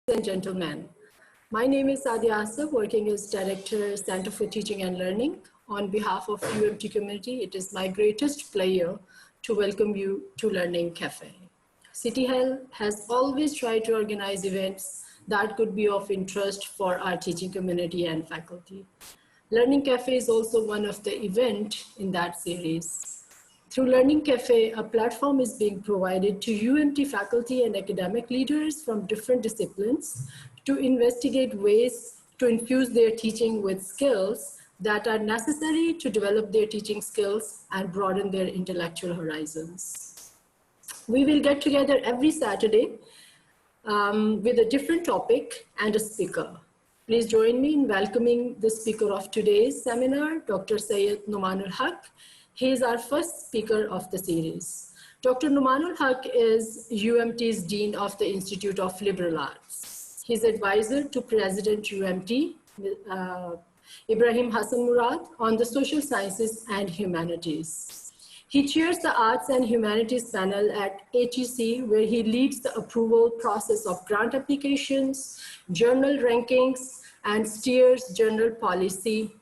and gentlemen. My name is Sadia Asif, working as Director, Center for Teaching and Learning. On behalf of UMT community, it is my greatest pleasure to welcome you to Learning Cafe. City Hall has always tried to organize events that could be of interest for our teaching community and faculty. Learning Cafe is also one of the events in that series. Through Learning Cafe, a platform is being provided to UMT faculty and academic leaders from different disciplines to investigate ways to infuse their teaching with skills that are necessary to develop their teaching skills and broaden their intellectual horizons. We will get together every Saturday with a different topic and a speaker. Please join me in welcoming the speaker of today's seminar, Dr. Syed Noman. He is our first speaker of the series. Dr. Noman is UMT's Dean of the Institute of Liberal Arts. He's advisor to President UMT, Ibrahim Hassan Murad, on the social sciences and humanities. He chairs the Arts and Humanities panel at ATC, where he leads the approval process of grant applications, journal rankings, and steers journal policy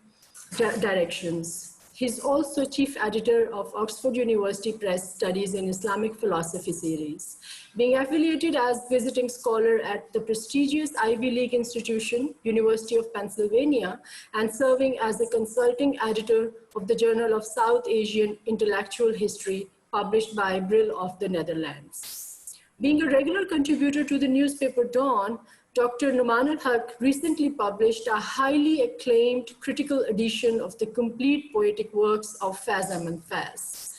directions. He's also chief editor of Oxford University Press Studies in Islamic Philosophy series, being affiliated as visiting scholar at the prestigious Ivy League institution, University of Pennsylvania, and serving as a consulting editor of the Journal of South Asian Intellectual History, published by Brill of the Netherlands. Being a regular contributor to the newspaper Dawn, Dr. Noman recently published a highly acclaimed critical edition of the complete poetic works of Faiz Ahmad Faiz.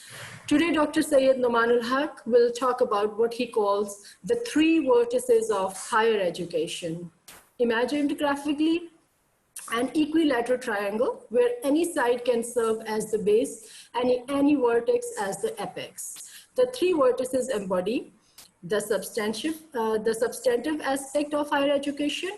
Today, Dr. Syed Noman will talk about what he calls the three vertices of higher education. Imagined graphically, an equilateral triangle where any side can serve as the base and any vertex as the apex. The three vertices embody the substantive aspect of higher education,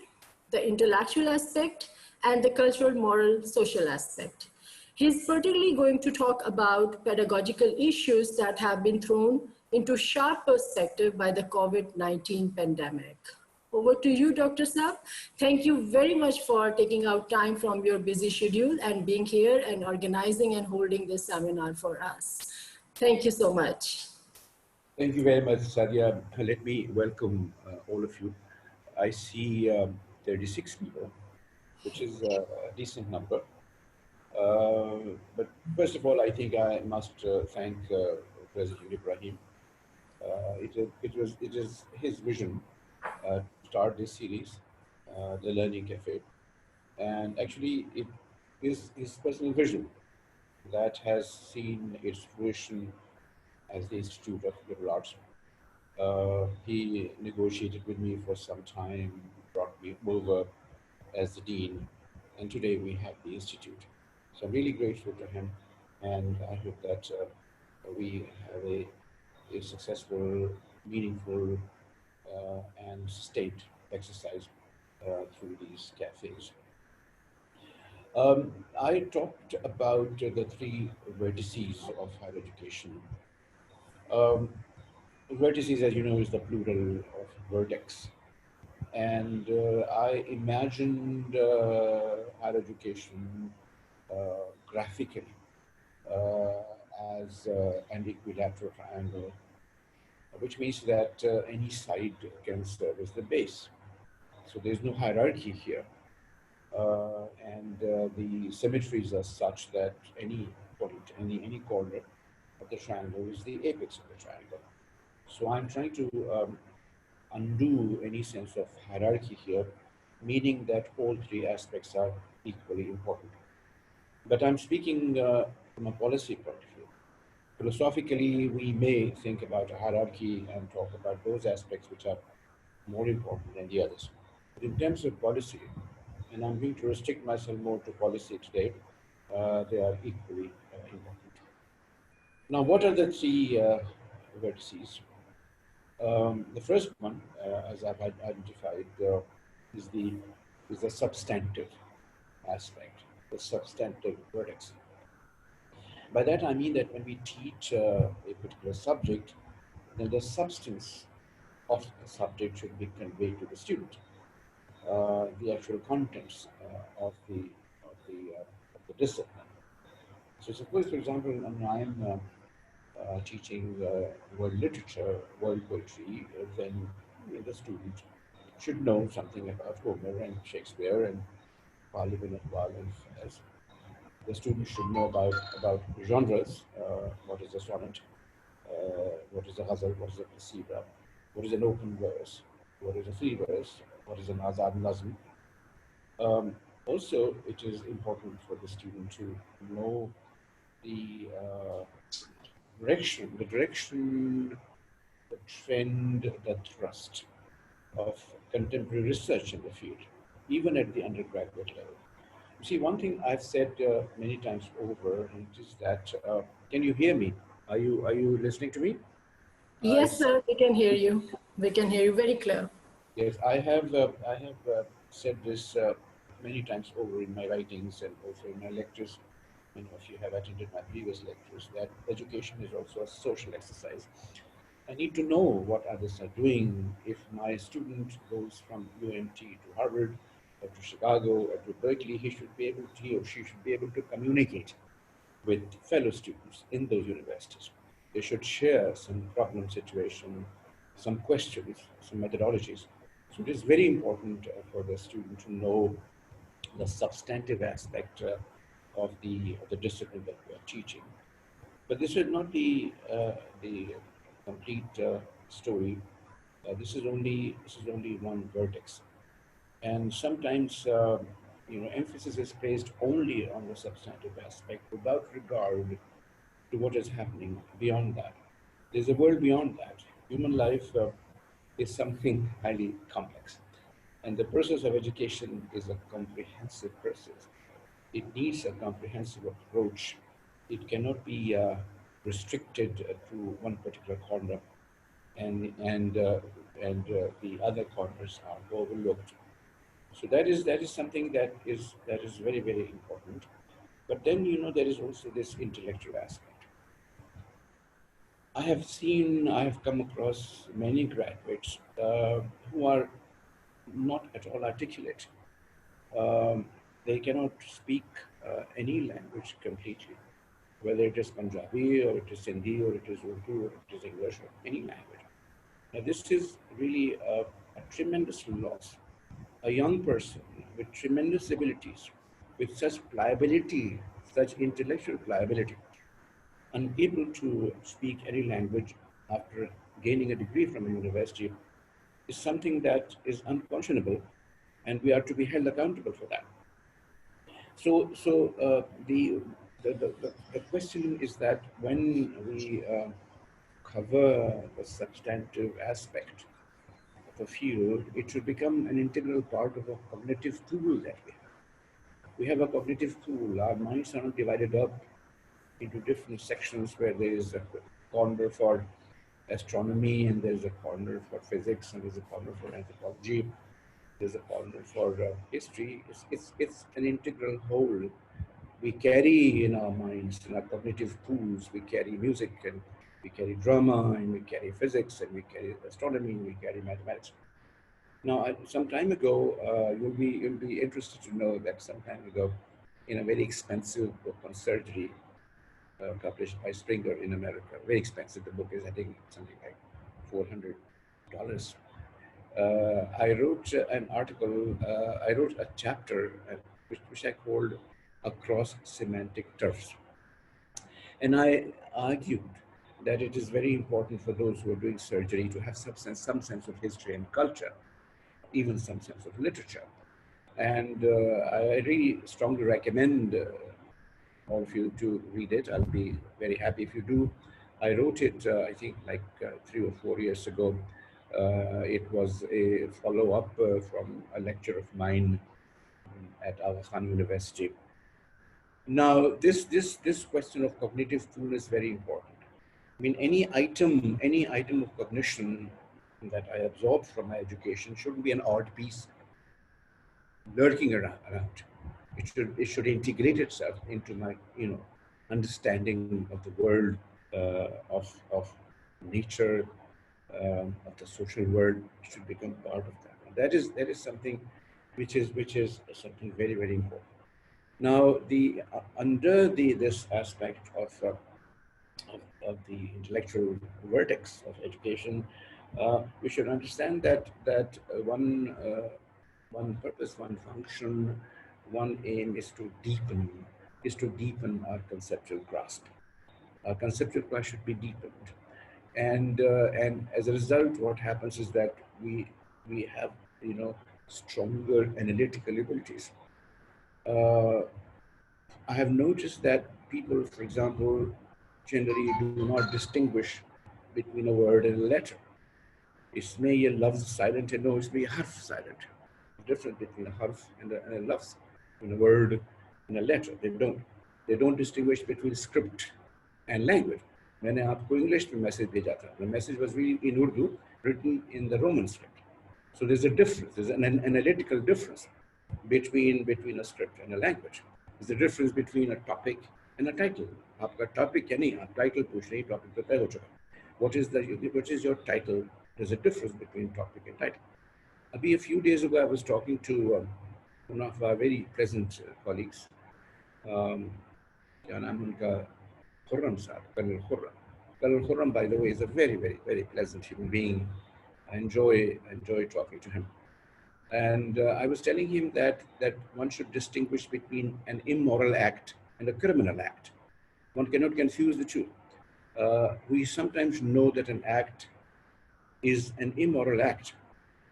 the intellectual aspect, and the cultural, moral, social aspect. He's particularly going to talk about pedagogical issues that have been thrown into sharp perspective by the COVID-19 pandemic. Over to you, Dr. Saab. Thank you very much for taking out time from your busy schedule and being here and organizing and holding this seminar for us. Thank you so much. Thank you very much, Sadia. Let me welcome all of you. I see 36 people, which is a decent number. But first of all, I think I must thank President Ibrahim. It is his vision to start this series, the Learning Cafe. And actually, it is his personal vision that has seen its fruition as the Institute of Liberal Arts. He negotiated with me for some time, brought me over as the dean, and today we have the institute. So I'm really grateful to him, and I hope that we have a successful, meaningful, and sustained exercise through these cafes. I talked about the three vertices of higher education. Vertices, as you know, is the plural of vertex. And I imagined higher education graphically as an equilateral triangle, which means that any side can serve as the base. So there's no hierarchy here. And the symmetries are such that any point, any corner of the triangle is the apex of the triangle. So I'm trying to undo any sense of hierarchy here, meaning that all three aspects are equally important. But I'm speaking from a policy point of view. Philosophically, we may think about a hierarchy and talk about those aspects which are more important than the others. But in terms of policy, and I'm going to restrict myself more to policy today, they are equally important. Now, what are the three vertices? The first one, as I've identified, is the substantive aspect, the substantive vertex. By that I mean that when we teach a particular subject, then the substance of the subject should be conveyed to the student. the actual contents of the discipline. So suppose, for example, when I'm teaching world literature, world poetry, then the student should know something about Homer and Shakespeare and Parliament as well as the student should know about genres. What is a sonnet? What is a ghazal? What is a qasida? What is an open verse? What is a free verse? What is an azad nazm? Also, it is important for the student to know the direction, the trend, the thrust of contemporary research in the field, even at the undergraduate level. You see, one thing I've said many times over, and it is that, can you hear me? Are you listening to me? Yes, sir, we can hear you. We can hear you very clear. Yes, I have said this many times over in my writings and also in my lectures. Many of you have attended my previous lectures, that education is also a social exercise. I need to know what others are doing. If my student goes from UMT to Harvard or to Chicago or to Berkeley, he or she should be able to communicate with fellow students in those universities. They should share some problem situation, some questions, some methodologies. So it is very important for the student to know the substantive aspect of the discipline that we are teaching. But this is not the complete story. This is only one vertex, and sometimes emphasis is placed only on the substantive aspect without regard to what is happening beyond that. There's a world beyond that. Human life is something highly complex, and the process of education is a comprehensive process. It needs a comprehensive approach. It cannot be restricted to one particular corner, and the other corners are overlooked. So that is something that is very very important. But then there is also this intellectual aspect. I have come across many graduates who are not at all articulate. Um, they cannot speak any language completely, whether it is Punjabi or it is Sindhi or it is Urdu or it is English or any language. Now, this is really a tremendous loss. A young person with tremendous abilities, with such pliability, such intellectual pliability, unable to speak any language after gaining a degree from a university is something that is unconscionable, and we are to be held accountable for that. So the question is that when we cover the substantive aspect of a field, it should become an integral part of a cognitive tool that we have. We have a cognitive tool. Our minds are not divided up into different sections where there is a corner for astronomy and there's a corner for physics and there's a corner for anthropology. There's a corner for history. It's an integral whole. We carry in our minds, in our cognitive pools, we carry music and we carry drama and we carry physics and we carry astronomy and we carry mathematics. Now, some time ago, you'll be interested to know that some time ago, in a very expensive book on surgery, published by Springer in America, very expensive. The book is, I think, something like $400. I wrote an article, I wrote a chapter which I called Across Semantic Turfs. And I argued that it is very important for those who are doing surgery to have some sense of history and culture, even some sense of literature. And I really strongly recommend all of you to read it. I'll be very happy if you do. I wrote it, I think, like 3 or 4 years ago. It was a follow-up from a lecture of mine at Aga Khan University. Now, this question of cognitive tool is very important. I mean, any item of cognition that I absorb from my education shouldn't be an odd piece lurking around. It should integrate itself into my understanding of the world, of nature, of the social world. It should become part of that. And that is something which is something very, very important. Now, under this aspect of the intellectual vertex of education, we should understand that one purpose, one function, one aim is to deepen our conceptual grasp. Our conceptual grasp should be deepened, and as a result, what happens is that we have, stronger analytical abilities. Uh, I have noticed that people, for example, generally do not distinguish between a word and a letter. इसमें ये लफ्ज़ silent है, no, इसमें ये हर्फ silent है. The difference between a harf and a lafz, between a word and a letter. They don't distinguish between script and language. मैंने आपको English में message भेजा था. The message was really in Urdu, written in the Roman script. So there's a difference. There's an analytical difference between a script and a language. There's a difference between a topic and a title. आपका topic क्या नहीं, आप title पूछ रहे हैं, topic तो तय हो चुका. What is your title? There's a difference between topic and title. A few days ago, I was talking to one of our very pleasant colleagues. Khurram Saab, Colonel Khurram. Colonel Khurram, by the way, is a very, very, very pleasant human being. I enjoy talking to him. And I was telling him that one should distinguish between an immoral act and a criminal act. One cannot confuse the two. We sometimes know that an act is an immoral act,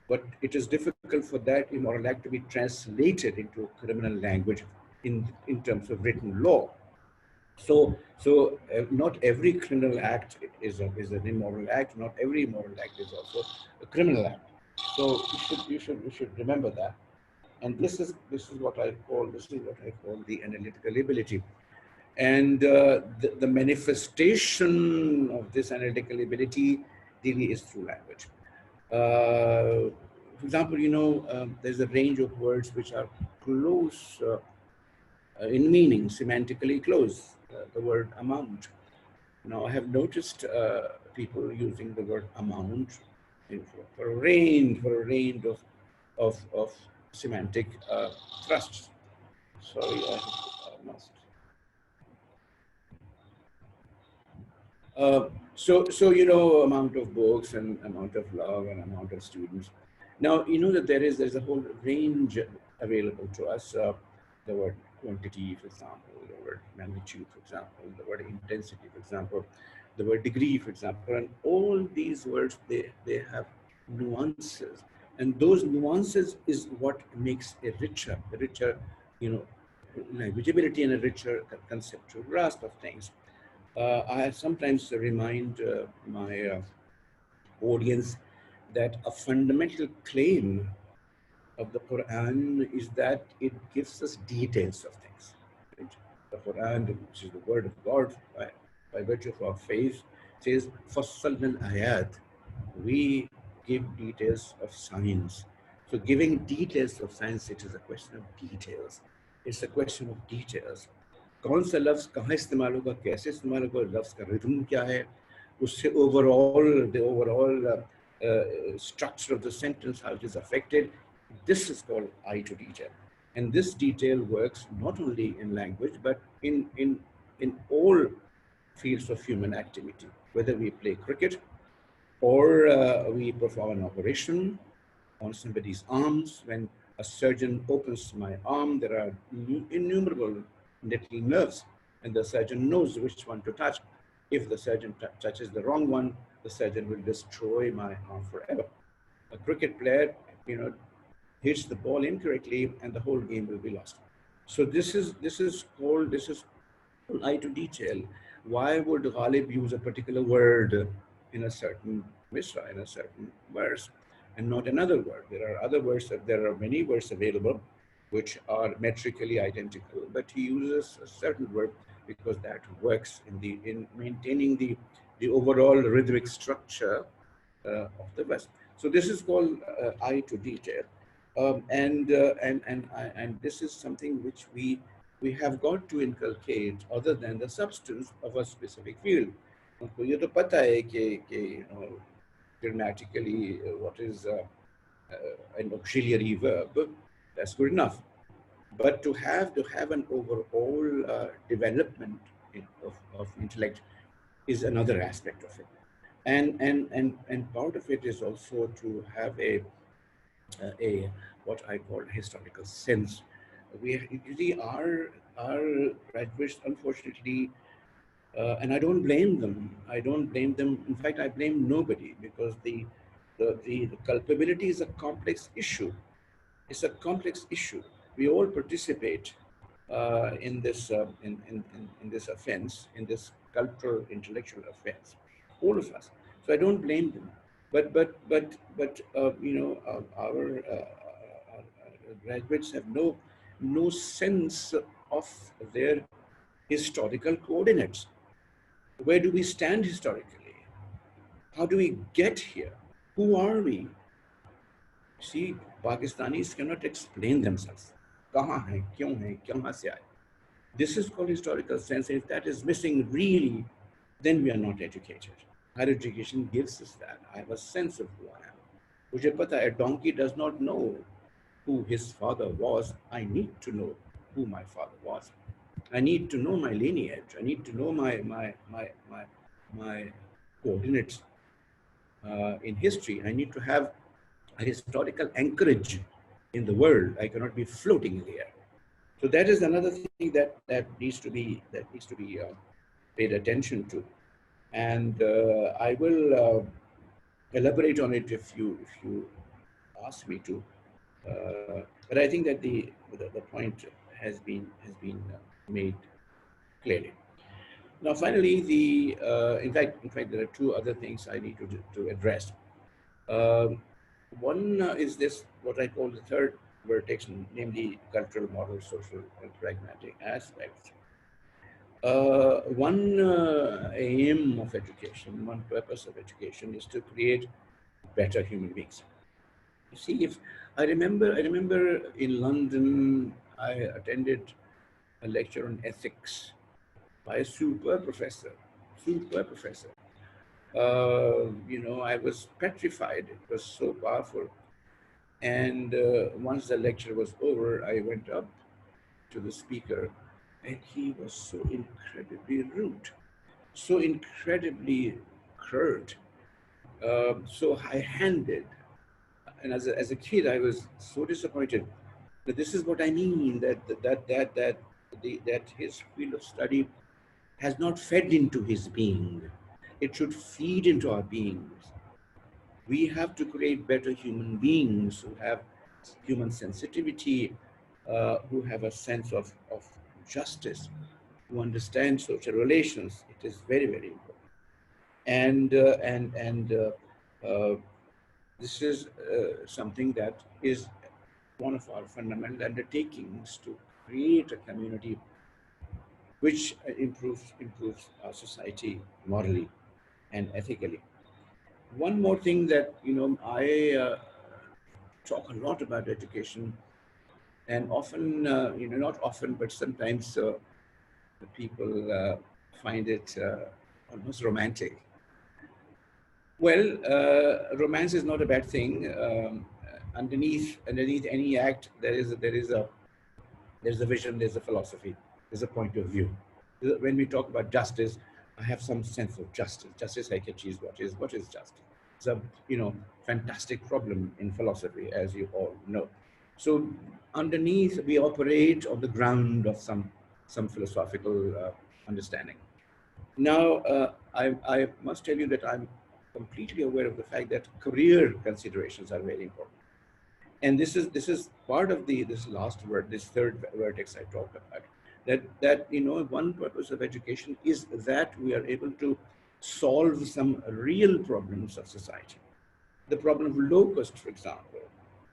but it is difficult for that immoral act to be translated into criminal language in terms of written law. So not every criminal act is an immoral act. Not every immoral act is also a criminal act. So you should remember that. And this is what I call the analytical ability. And the manifestation of this analytical ability really is through language. For example, there's a range of words which are close in meaning, semantically close. The word amount. Now, I have noticed people using the word amount for a range of semantic thrusts. Sorry, I must. So amount of books and amount of love and amount of students. Now, that there's a whole range available to us. The word quantity, for example, the word magnitude, for example, the word intensity, for example, the word degree, for example, and all these words, they have nuances, and those nuances is what makes a richer, languageability and a richer conceptual grasp of things. I sometimes remind my audience that a fundamental claim of the Quran is that it gives us details of things. Right? The Quran, which is the word of God, by virtue of our faith, says, "Fassalna al-ayat." We give details of science. So giving details of science, it is a question of details. It's a question of details. कौन सा लफ्ज़ कहाँ इस्तेमाल होगा, कैसे इस्तेमाल होगा, लफ्ज़ का रिदम क्या है, उससे the overall structure of the sentence, how it is affected. This is called eye to detail. And this detail works not only in language, but in all fields of human activity, whether we play cricket or we perform an operation on somebody's arms. When a surgeon opens my arm, there are innumerable little nerves, and the surgeon knows which one to touch. If the surgeon touches the wrong one, the surgeon will destroy my arm forever. A cricket player, hits the ball incorrectly, and the whole game will be lost. So this is called eye to detail. Why would Ghalib use a particular word in a certain misra, in a certain verse, and not another word? There are other words. There are many words available which are metrically identical, but he uses a certain word because that works in maintaining the overall rhythmic structure of the verse. So this is called eye to detail, and this is something which we have got to inculcate other than the substance of a specific field. उनको ये तो पता है कि grammatically what is an auxiliary verb, That's good enough. But to have an overall development of intellect is another aspect of it. And part of it is also to have a what I call historical sense. We usually our graduates, unfortunately, and I don't blame them. I don't blame them. In fact, I blame nobody, because the culpability is a complex issue. It's a complex issue. We all participate in this in this offense, in this cultural intellectual offense, all of us. So I don't blame them, but our graduates have no sense of their historical coordinates. Where do we stand historically? How do we get here? Who are we? See, Pakistanis cannot explain themselves. कहाँ हैं, क्यों हैं, कहाँ से आए? This is called historical sense. If that is missing, really, then we are not educated. Higher education gives us that. I have a sense of who I am. मुझे पता है, a donkey does not know who his father was. I need to know who my father was. I need to know my lineage. I need to know my coordinates in history. I need to have a historical anchorage in the world. I cannot be floating in the air. So that is another thing that needs to be paid attention to, and I will elaborate on it if you ask me to. But I think that the point has been made clearly. Now, finally, in fact, there are two other things I need to address. One is this, what I call the third vertex, namely cultural, moral, social, and pragmatic aspects. One aim of education, one purpose of education is to create better human beings. You see, if I remember in London, I attended a lecture on ethics by a super professor. I was petrified. It was so powerful. And once the lecture was over, I went up to the speaker, and he was so incredibly rude, so incredibly curt, so high-handed. And as a kid, I was so disappointed. But this is what I mean, that his field of study has not fed into his being. It should feed into our beings. We have to create better human beings who have human sensitivity, who have a sense of justice, who understand social relations. It is very, very important. And this is something that is one of our fundamental undertakings, to create a community which improves our society morally and ethically. One more thing that I talk a lot about education, and often not often, but sometimes the people find it almost romantic. Well, romance is not a bad thing. Underneath any act, there's a vision, there's a philosophy, there's a point of view. When we talk about justice, I have some sense of justice. Justice I can choose what is justice. It's a fantastic problem in philosophy, as you all know. So underneath, we operate on the ground of some philosophical understanding. Now, I must tell you that I'm completely aware of the fact that career considerations are very important. And this is part of this last word, this third vertex I talked about. That one purpose of education is that we are able to solve some real problems of society. The problem of locust, for example,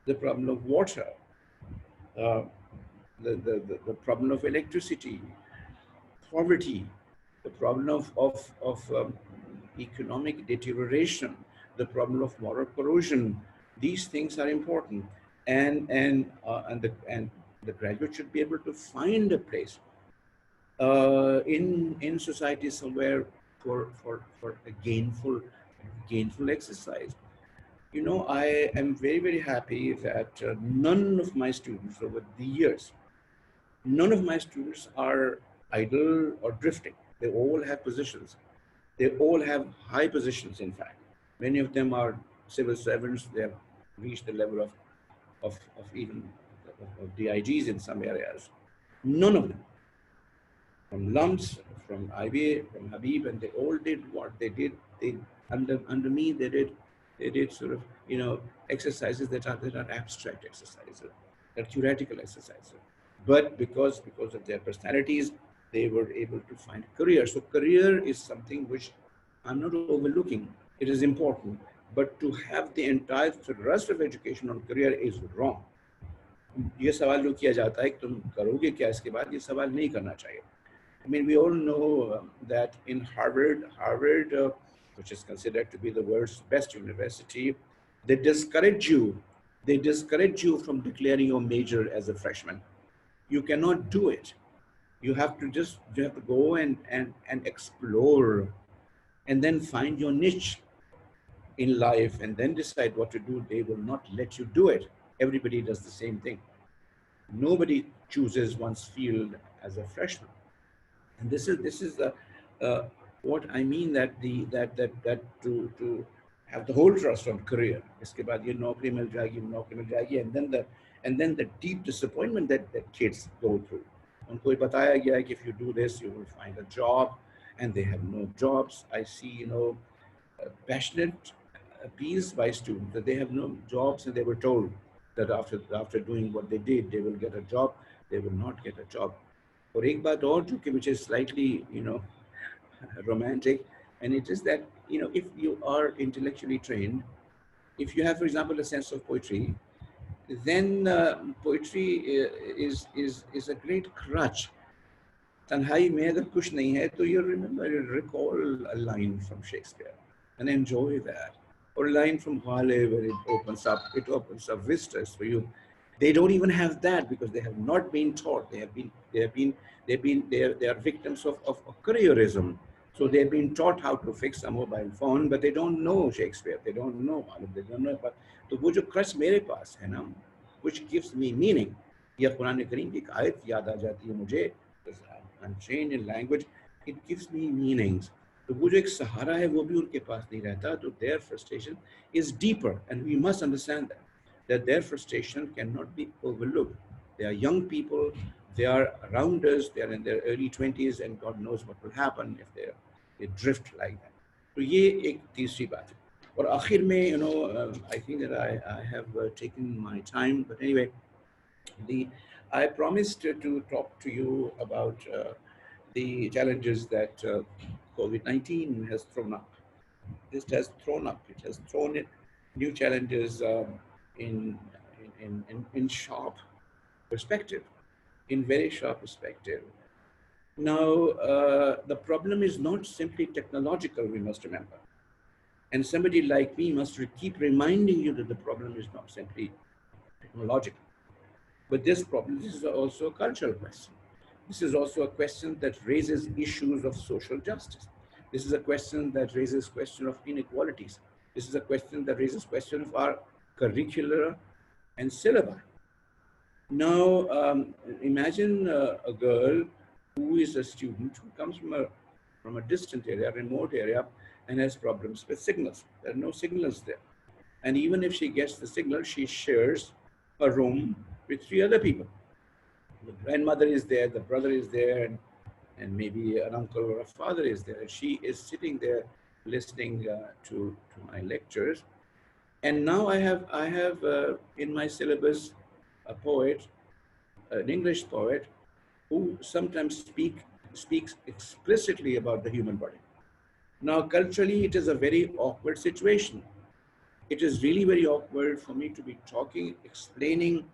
the problem of water, the problem of electricity, poverty, the problem of economic deterioration, the problem of moral corrosion. These things are important, and the graduate should be able to find a place in society somewhere for a gainful exercise. You know, I am very, very happy that none of my students over the years, none of my students are idle or drifting. They all have positions. They all have high positions, in fact. Many of them are civil servants. They have reached the level of even of DIGs in some areas. None of them, from Lumps, from IBA, from Habib, and they all did what they did. They under me, they did sort of exercises that are abstract exercises, that are theoretical exercises. But because of their personalities, they were able to find career. So career is something which I'm not overlooking. It is important, but to have the entire thrust of education on career is wrong. ये सवाल जो किया जाता है कि तुम करोगे क्या इसके बाद, ये सवाल नहीं करना चाहिए. I mean, we all know that in Harvard, which is considered to be the world's best university, they discourage you. They discourage you from declaring your major as a freshman. You cannot do it. You have to go and explore, and then find your niche in life, and then decide what to do. They will not let you do it. Everybody does the same thing. Nobody chooses one's field as a freshman. And this is what I mean, that to have the whole trust on career. इसके बाद ये नौकरी मिल जाएगी, and then the deep disappointment that kids go through. उनको बताया गया है कि if you do this, you will find a job, and they have no jobs. I see, passionate appeals by students that they have no jobs, and they were told that after doing what they did, they will get a job. They will not get a job. और एक बात और जो कि which is slightly romantic, and it is that if you are intellectually trained, if you have, for example, a sense of poetry, then poetry is a great crutch. तन्हाई में अगर कुछ नहीं है तो you recall a line from Shakespeare and enjoy that, or a line from Hale where it opens up vistas for you. They don't even have that because they have not been taught. They are victims of careerism. So they've been taught how to fix a mobile phone, but they don't know Shakespeare. They don't know. They don't know. But तो वो जो creche मेरे पास है ना, which gives me meaning. या कुरान करीम की आयत याद आ जाती है मुझे. I'm trained in language. It gives me meanings. तो वो जो एक सहारा है वो भी उनके पास नहीं रहता. तो their frustration is deeper, and we must understand that their frustration cannot be overlooked. They are young people, they are around us, they are in their early 20s, and God knows what will happen if they drift like that. So ये एक तीसरी बात है. और आखिर में, I think that I have taken my time, but anyway, I promised to talk to you about the challenges that COVID-19 has thrown up. This has thrown up. It has thrown in new challenges in sharp perspective, in very sharp perspective. Now, the problem is not simply technological, we must remember. And somebody like me must keep reminding you that the problem is not simply technological. But this is also a cultural question. This is also a question that raises issues of social justice. This is a question that raises question of inequalities. This is a question that raises question of our curricular and syllabi. Now, imagine a girl who is a student who comes from a distant area, remote area, and has problems with signals. There are no signals there. And even if she gets the signal, she shares a room with 3 other people. The grandmother is there, the brother is there, and maybe an uncle or a father is there. She is sitting there listening to my lectures. And now I have in my syllabus a poet, an English poet, who sometimes speaks explicitly about the human body. Now, culturally, it is a very awkward situation. It is really very awkward for me to be explaining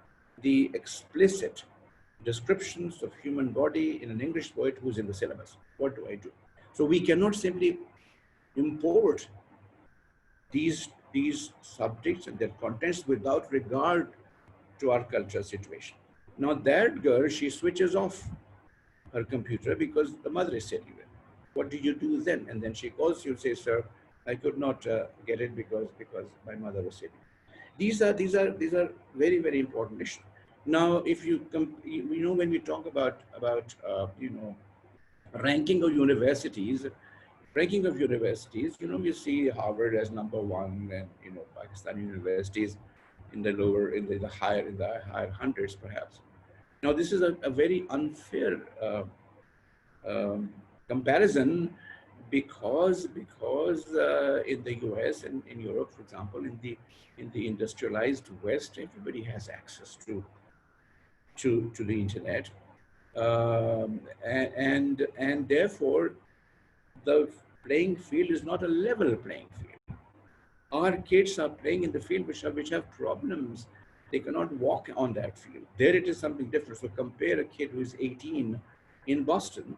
the explicit descriptions of human body in an English poet who's in the syllabus. What do I do? So we cannot simply import these subjects and their contents without regard to our cultural situation. Now that girl, she switches off her computer because the mother is sitting there. What do you do then? And then she calls you and says, sir, I could not get it because my mother was sick. These are very very important issues. Now, if when we talk about ranking of universities, we see Harvard as number one, and Pakistani universities in the lower, in the higher hundreds perhaps. Now, this is a very unfair um, comparison, because in the US and in Europe, for example, in the industrialized West, everybody has access to the internet, and therefore the playing field is not a level playing field. Our kids are playing in the field which have problems. They cannot walk on that field. There it is something different. So compare a kid who is 18 in Boston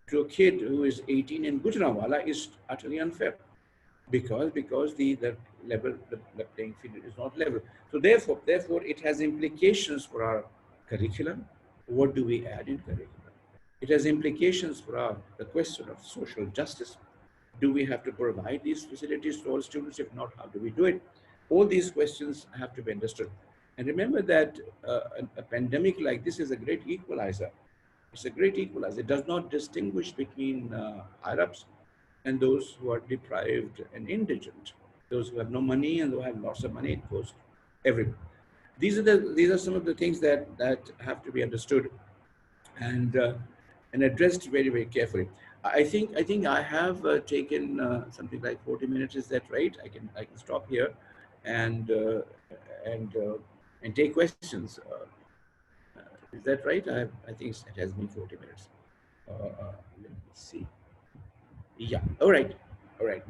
to a kid who is 18 in Gujranwala is utterly unfair, because the level, the playing field is not level. So therefore it has implications for our curriculum. What do we add in curriculum? It has implications for the question of social justice. Do we have to provide these facilities to all students? If not, how do we do it? All these questions have to be understood. And remember that a pandemic like this is a great equalizer. It's a great equalizer. It does not distinguish between higher-ups and those who are deprived and indigent. Those who have no money and who have lots of money, it goes everywhere. These are some of the things that have to be understood and addressed very very carefully. I think I have taken something like 40 minutes. Is that right? I can stop here and uh, and uh, and take questions. Is that right? I think it has been 40 minutes. Let me see. Yeah. All right. All right.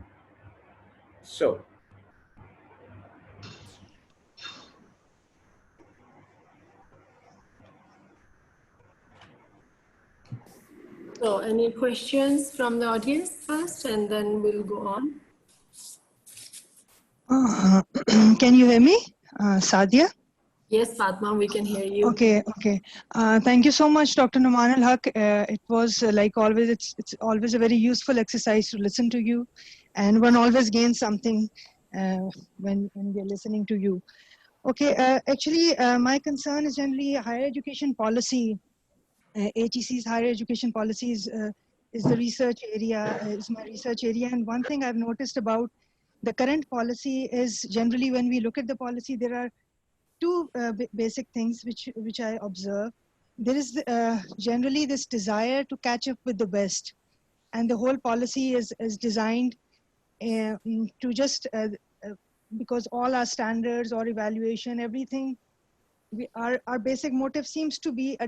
So, So any questions from the audience first, and then we'll go on. Can you hear me, Sadia? Yes, Fatma, we can hear you. Okay, okay. Thank you so much, Dr. Noman al-Haq. It was like always, it's always a very useful exercise to listen to you, and one always gains something when we're listening to you. Okay, actually, my concern is generally higher education policy. HEC's higher education policy is the research area, is my research area. And one thing I've noticed about the current policy is generally when we look at the policy, there are two basic things which I observe. There is generally this desire to catch up with the West, and the whole policy is designed to just because all our standards or evaluation, everything, our basic motive seems to be a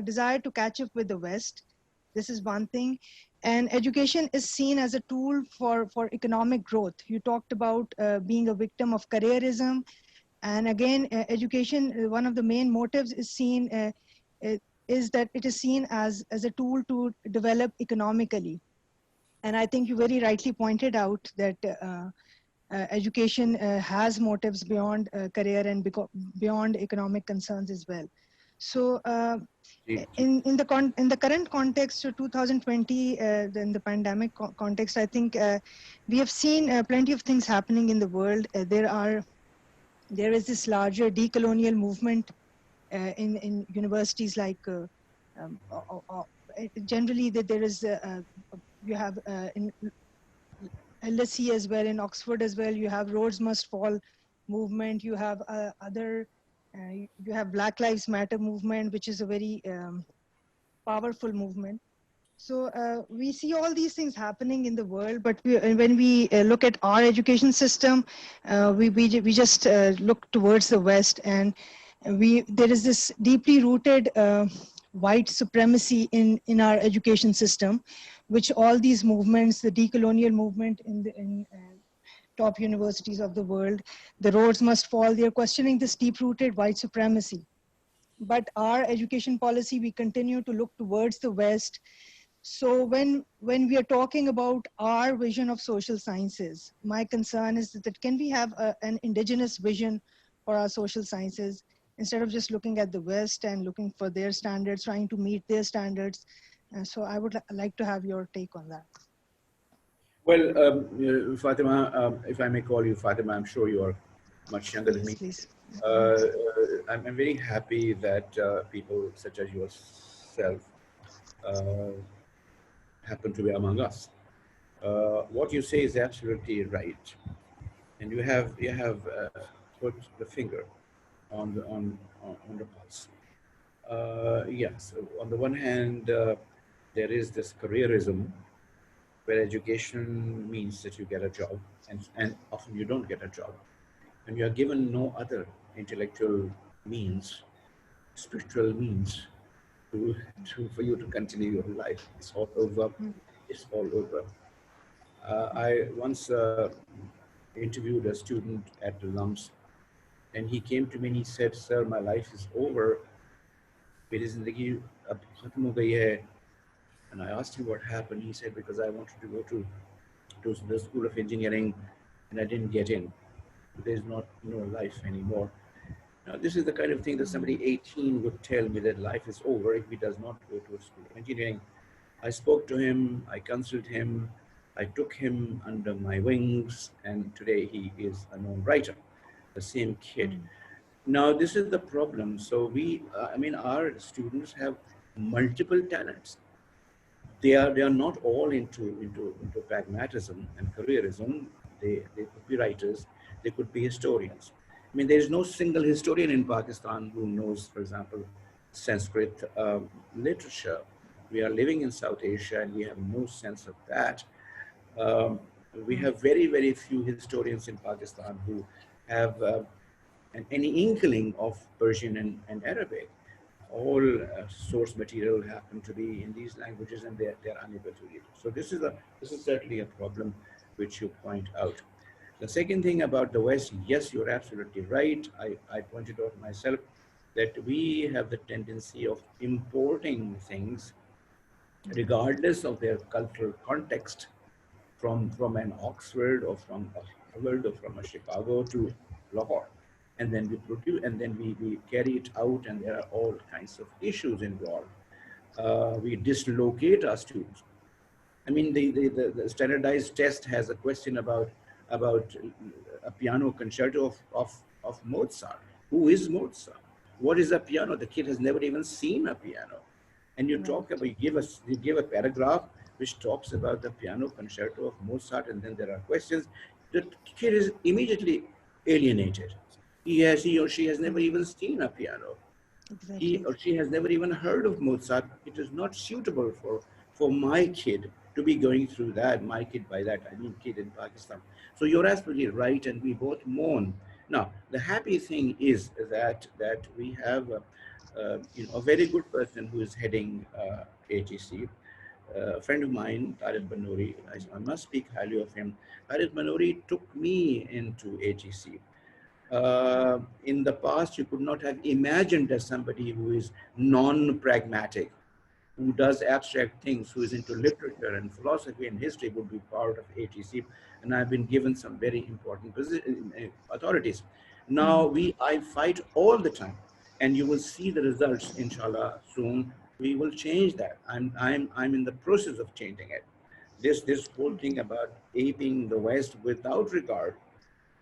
desire to catch up with the West. This is one thing. And education is seen as a tool for economic growth. You talked about being a victim of careerism. And again, education, one of the main motives is seen is that it is seen as a tool to develop economically. And I think you very rightly pointed out that education has motives beyond career and beyond economic concerns as well. So in the current context of 2020, in the pandemic context, I think we have seen plenty of things happening in the world. There is this larger decolonial movement in universities like generally that there is you have in LSE as well, in Oxford as well, you have Roads Must Fall movement, you have you have Black Lives Matter movement, which is a very powerful movement. So we see all these things happening in the world, but when we look at our education system, we just look towards the West, and there is this deeply rooted white supremacy in our education system, which all these movements, the decolonial movement in top universities of the world, the Roads Must Fall, they are questioning this deep-rooted white supremacy. But our education policy, we continue to look towards the West. So when we are talking about our vision of social sciences, my concern is that can we have an indigenous vision for our social sciences instead of just looking at the West and looking for their standards, trying to meet their standards. So I would like to have your take on that. Well, Fatima, if I may call you Fatima, I'm sure you are much younger than Yes, me. please. I'm very happy that people such as yourself uh, happen to be among us. What you say is absolutely right, and you have put the finger on the pulse. Yes, on the one hand, there is this careerism where education means that you get a job, and often you don't get a job, and you are given no other intellectual means, spiritual means for you to continue your life. It's all over. It's all over. I once interviewed a student at the LUMS, and he came to me and he said, "Sir, my life is over. मेरी ज़िंदगी अब खत्म हो गई है." And I asked him what happened. He said, "Because I wanted to go to the School of Engineering, and I didn't get in. There's not no life anymore." Now, this is the kind of thing that somebody 18 would tell me, that life is over if he does not go to a School of Engineering. I spoke to him, I counseled him, I took him under my wings, and today he is a known writer, the same kid. Now, this is the problem. So I mean, our students have multiple talents. They are not all into pragmatism and careerism. They could be writers, they could be historians. I mean, there is no single historian in Pakistan who knows, for example, Sanskrit literature. We are living in South Asia and we have no sense of that. Um, we have very few historians in Pakistan who have any inkling of Persian and Arabic. All source material happen to be in these languages, and they're unable to read it. So this is certainly a problem which you point out. The second thing about the West, yes, you're absolutely right. I pointed out myself that we have the tendency of importing things regardless of their cultural context from an Oxford or from a Harvard or from a Chicago to Lahore. And then we produce, and then we carry it out, and there are all kinds of issues involved. We dislocate our students. I mean, the standardized test has a question about a piano concerto of Mozart. Who is Mozart? What is a piano? The kid has never even seen a piano. And you talk about, you give a paragraph which talks about the piano concerto of Mozart, and then there are questions. The kid is immediately alienated. He or she has never even seen a piano. Exactly. He or she has never even heard of Mozart. It is not suitable for my kid to be going through that. My kid, by that I mean kid in Pakistan. So you're absolutely right, and we both mourn. Now, the happy thing is that we have a very good person who is heading AGC. A friend of mine, Tarid Banuri, I must speak highly of him. Tarid Banuri took me into AGC. In the past, you could not have imagined that somebody who is non-pragmatic, who does abstract things, who is into literature and philosophy and history, would be part of ATC. And I've been given some very important authorities. Now I fight all the time, and you will see the results, inshallah, soon. We will change that. I'm in the process of changing it. This whole thing about aping the West without regard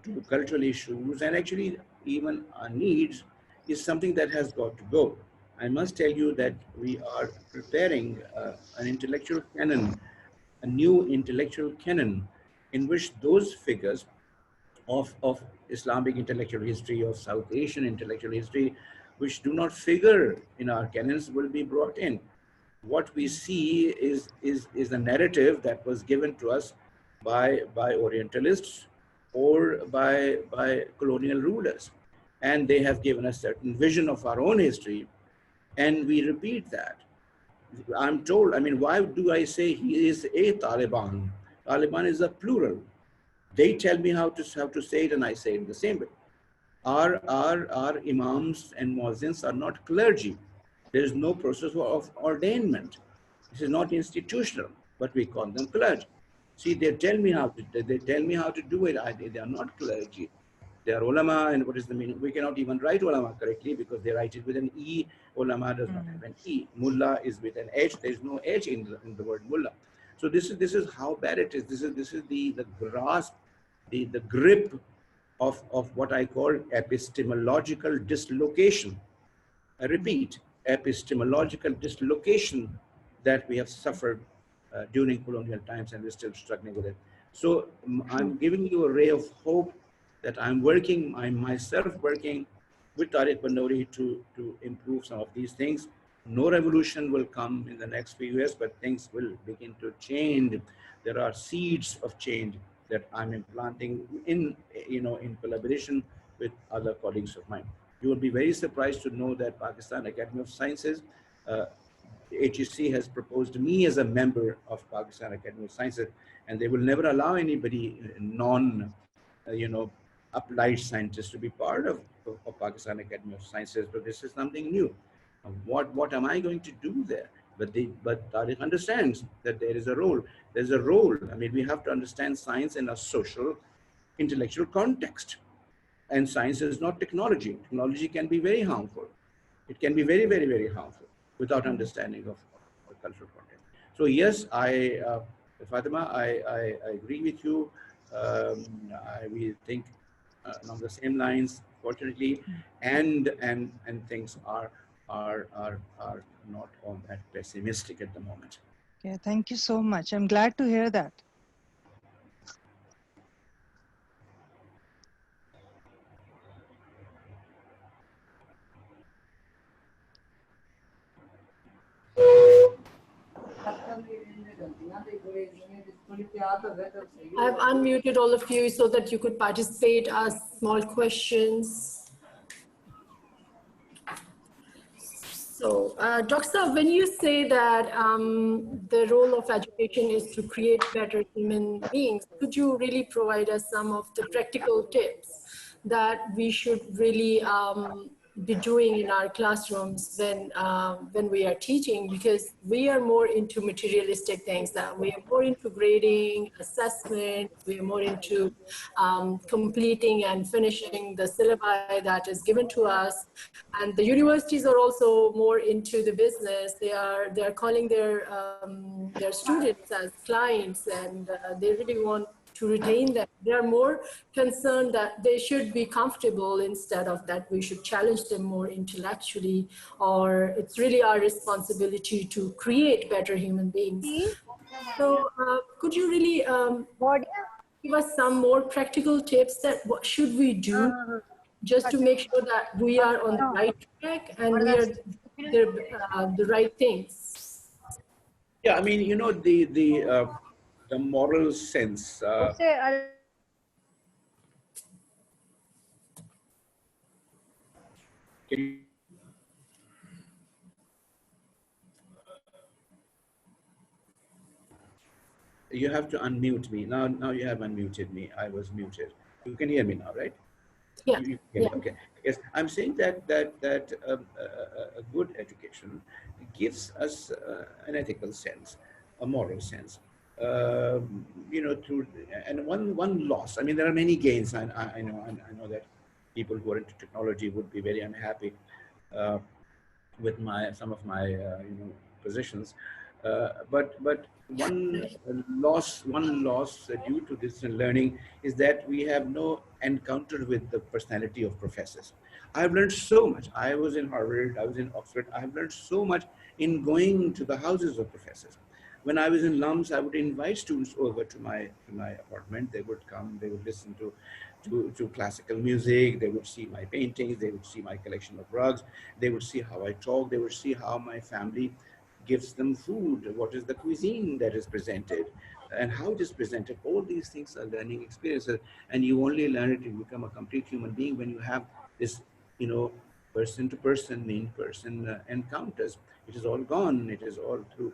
to cultural issues and actually even our needs is something that has got to go. I must tell you that we are preparing an intellectual canon, a new intellectual canon, in which those figures of Islamic intellectual history, of South Asian intellectual history, which do not figure in our canons, will be brought in. What we see is a narrative that was given to us by Orientalists or by colonial rulers. And they have given a certain vision of our own history, and we repeat that. I'm told, I mean, why do I say he is a Taliban? Taliban is a plural. They tell me how to say it, and I say it the same way. Our imams and muezzins are not clergy. There is no process of ordainment. This is not institutional, but we call them clergy. See, they tell me how to do it. They are not clergy. They are ulama, and what is the meaning? We cannot even write ulama correctly because they write it with an E. Ulama does not have an E. Mullah is with an H. There is no H in the word mullah. So this is how bad it is. This is the grasp, the grip of what I call epistemological dislocation. I repeat, epistemological dislocation that we have suffered during colonial times, and we're still struggling with it. So I'm giving you a ray of hope that I'm myself working with Tariq Banori to improve some of these things. No revolution will come in the next few years, but things will begin to change. There are seeds of change that I'm implanting in, in collaboration with other colleagues of mine. You will be very surprised to know that Pakistan Academy of Sciences, HEC has proposed me as a member of Pakistan Academy of Sciences, and they will never allow anybody applied scientists to be part of Pakistan Academy of Sciences. But this is something new. What am I going to do there? But Tariq understands that there is a role. There's a role. I mean, we have to understand science in a social, intellectual context. And science is not technology. Technology can be very harmful. It can be very, very, very harmful without understanding of cultural content. So yes, Fatima, I agree with you. We think along the same lines, fortunately, and things are not all that pessimistic at the moment. Okay, thank you so much. I'm glad to hear that. I've unmuted all of you so that you could participate, ask small questions. So, Dr. Saab, when you say that the role of education is to create better human beings, could you really provide us some of the practical tips that we should really be doing in our classrooms when we are teaching? Because we are more into materialistic things, that we are more into grading, assessment, we are more into completing and finishing the syllabi that is given to us. And the universities are also more into the business. They are calling their students as clients, and they really want to retain them. They are more concerned that they should be comfortable instead of that we should challenge them more intellectually, or it's really our responsibility to create better human beings. So could you really give us some more practical tips that what should we do just to make sure that we are on the right track and we are the right things? Yeah, I mean, the moral sense. You have to unmute me. Now you have unmuted me. I was muted. You can hear me now, right? Yeah. Yeah. Okay. Yes, I'm saying that a good education gives us an ethical sense, a moral sense. Through and one loss. I mean, there are many gains. I know that people who are into technology would be very unhappy with some of my positions. But one loss due to this learning is that we have no encounter with the personality of professors. I've learned so much. I was in Harvard, I was in Oxford. I've learned so much in going to the houses of professors. When I was in LUMS, I would invite students over to my apartment. They would come, they would listen to classical music, they would see my paintings, they would see my collection of rugs, they would see how I talk, they would see how my family gives them food, what is the cuisine that is presented, and how it is presented. All these things are learning experiences, and you only learn it to become a complete human being when you have this, person-to-person, in-person encounters. It is all gone. It is all through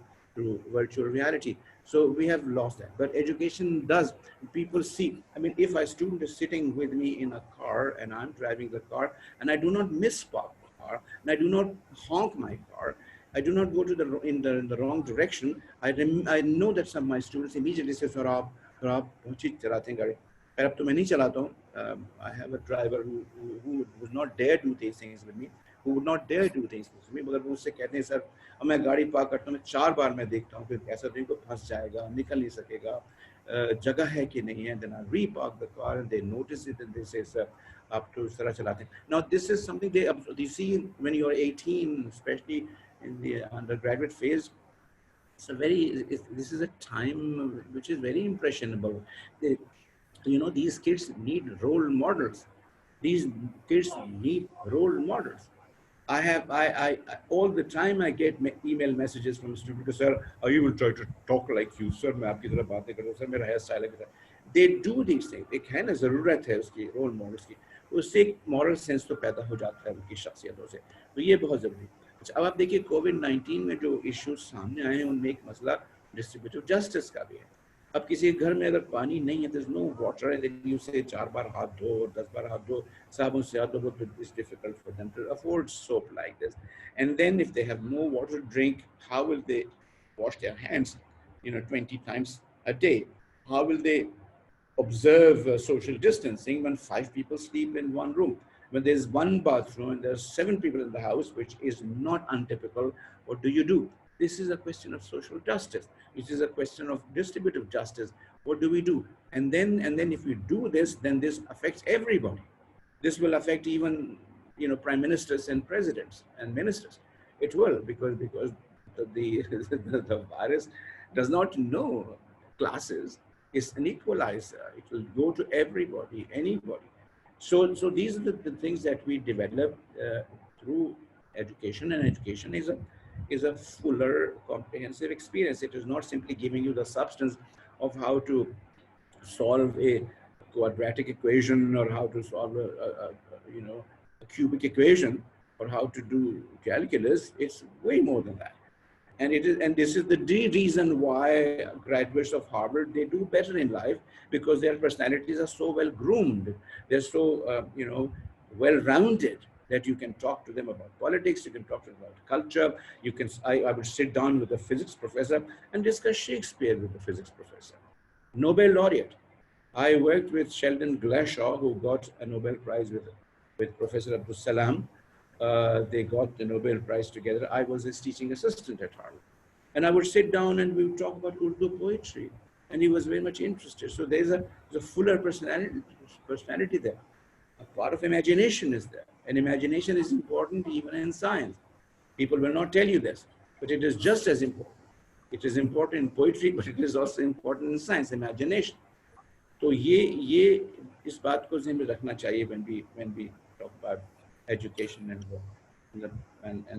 virtual reality. So we have lost that. But education does. People see. I mean, if a student is sitting with me in a car and I'm driving the car, and I do not mispark the car, and I do not honk my car, I do not go to in the wrong direction. I know that some of my students immediately say, "Sir, aap बहुत चलाते हैं गाड़ी." अब तो मैं नहीं चलाता हूँ. I have a driver who would not dare do these things with me. who would not dare do things to me. मगर वो उससे कहते हैं सर अब मैं गाड़ी पार्क करता हूँ, मैं 4 बार मैं देखता हूँ कि ऐसा नहीं को फंस जाएगा, निकल नहीं सकेगा, जगह है कि नहीं है. Then I repark the car and they notice it and they say sir आप तो इस तरह चलाते हैं. Now this is something they you see when you are 18, especially in the undergraduate phase. This is a time which is very impressionable. You know, these kids need role models. These kids need role models. I all the time I get email messages from students, sir, I will try to talk like you, sir. मैं आपकी तरह बातें करूँ, sir, मेरा hairstyle है. They do these things. एक है ना ज़रूरत है उसकी role models की. उससे एक moral sense तो पैदा हो जाता है उनकी शख्सियतों से. तो ये बहुत ज़रूरी है. अच्छा, अब आप देखिए कोविड-19 में जो इश्यूज सामने आए हैं उनमें एक मसला डिस्ट्रीब्यूटिव जस्टिस का भी है. अब किसी घर में अगर पानी नहीं है, there's no water, and then you say 4 बार हाथ धो, 10 बार हाथ धो, साबुन से हाथ धो, it's difficult for them to afford soap like this. And then if they have no water to drink, how will they wash their hands, 20 times a day? How will they observe social distancing when 5 people sleep in one room? When there's one bathroom and there's 7 people in the house, which is not untypical, what do you do? This is a question of social justice. It is a question of distributive justice. What do we do? And then if we do this, then this affects everybody. This will affect even, prime ministers and presidents and ministers. It will, because the virus does not know classes. It's an equalizer. It will go to everybody, anybody. So these are the things that we develop through education, and education is a fuller, comprehensive experience. It is not simply giving you the substance of how to solve a quadratic equation or how to solve a cubic equation or how to do calculus. It's way more than that. And this is the reason why graduates of Harvard, they do better in life, because their personalities are so well groomed. They're so, well-rounded that you can talk to them about politics, you can talk to them about culture. I would sit down with a physics professor and discuss Shakespeare with the physics professor. Nobel laureate. I worked with Sheldon Glashow, who got a Nobel Prize with Professor Abdul Salam. They got the Nobel Prize together. I was his teaching assistant at Harvard. And I would sit down and we would talk about Urdu poetry. And he was very much interested. So there's a fuller personality there. A part of imagination is there. And imagination is important even in science. People will not tell you this, but it is just as important. It is important in poetry, but it is also important in science, imagination. So ये इस बात को ज़हन में रखना चाहिए when we talk about education and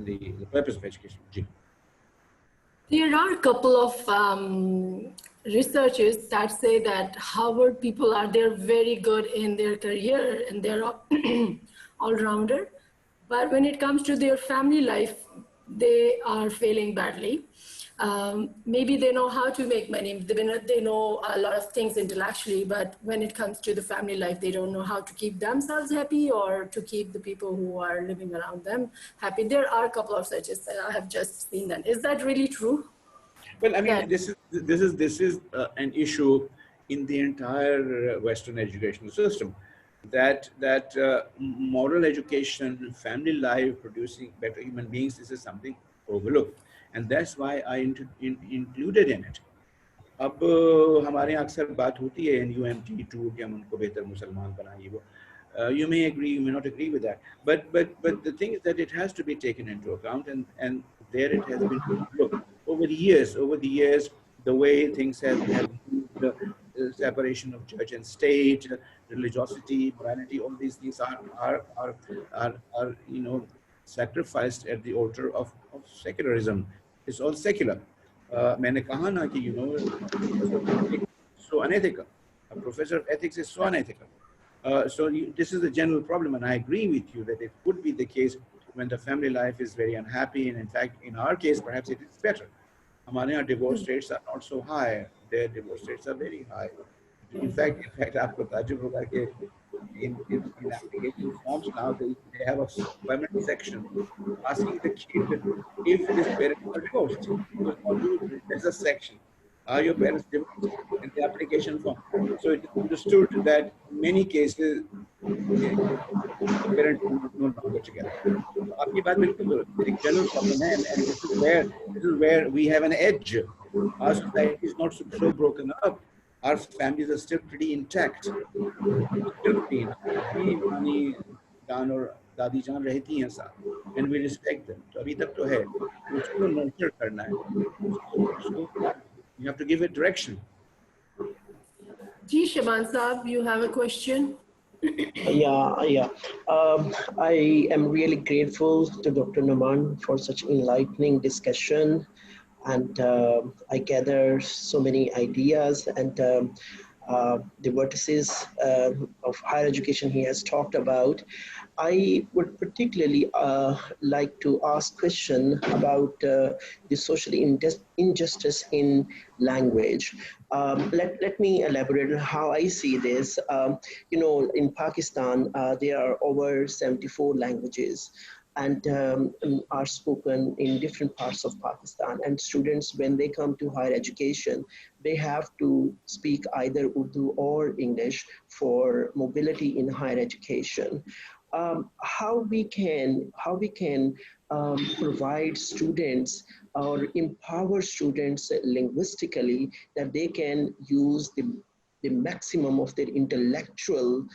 the purpose of education. There are a couple of researchers that say that Harvard people they're very good in their career and they're all-rounder, but when it comes to their family life, they are failing badly. Maybe they know how to make money, they know a lot of things intellectually, but when it comes to the family life, they don't know how to keep themselves happy or to keep the people who are living around them happy. There are a couple of such that I have just seen them. Is that really true? Well, I mean, this is an issue in the entire Western educational system, that moral education, family life, producing better human beings, this is something overlooked. And that's why I included in it. अब हमारे यहाँ अक्सर बात होती है NUMT tour कि हम उनको बेहतर मुसलमान बनाइए वो. You may agree, you may not agree with that, but the thing is that it has to be taken into account, and there it has been looked over the years, the way things have moved, the separation of church and state, religiosity, morality, all these things are sacrificed at the altar of secularism. It's all secular. मैंने कहा ना कि so unethical. A professor of ethics is so unethical. So this is the general problem, and I agree with you that it could be the case when the family life is very unhappy, and in fact, in our case, perhaps it is better. हमारे यहाँ divorce rates are not so high. Their divorce rates are very high. In fact, आपको ताज्जुब होगा कि in application forms now they have a permanent section asking the kid if his parents are divorced. There's a section. Are your parents divorced? In the application form. So it is understood that in many cases The parents are no longer together. So आपकी बात बिल्कुल दुरुस्त है. एक general problem है, and this is where we have an edge. Our society is not so broken up. Our families are still pretty intact. Still pretty intact. अभी नानी जान और दादी जान रहती हैं साथ, and we respect them. तो अभी तक तो है. उसको nurture करना है. उसको you have to give it direction. Ji Shaban Saab, you have a question? Yeah. I am really grateful to Dr. Noman for such enlightening discussion, and I gather so many ideas and the vertices of higher education he has talked about. I would particularly like to ask question about the social injustice in language. Let me elaborate on how I see this. In Pakistan, there are over 74 languages and are spoken in different parts of Pakistan. And students, when they come to higher education, they have to speak either Urdu or English for mobility in higher education. How we can provide students or empower students linguistically that they can use the maximum of their intellectual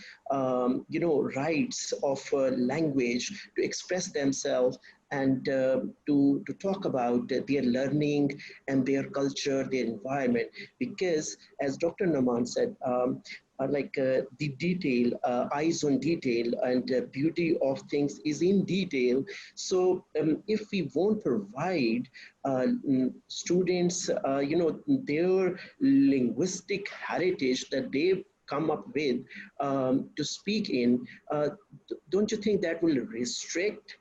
rights of language to express themselves and to talk about their learning and their culture, their environment. Because as Dr. Noman said, the detail, eyes on detail, and beauty of things is in detail. So if we won't provide students, their linguistic heritage that they've come up with to speak in, don't you think that will restrict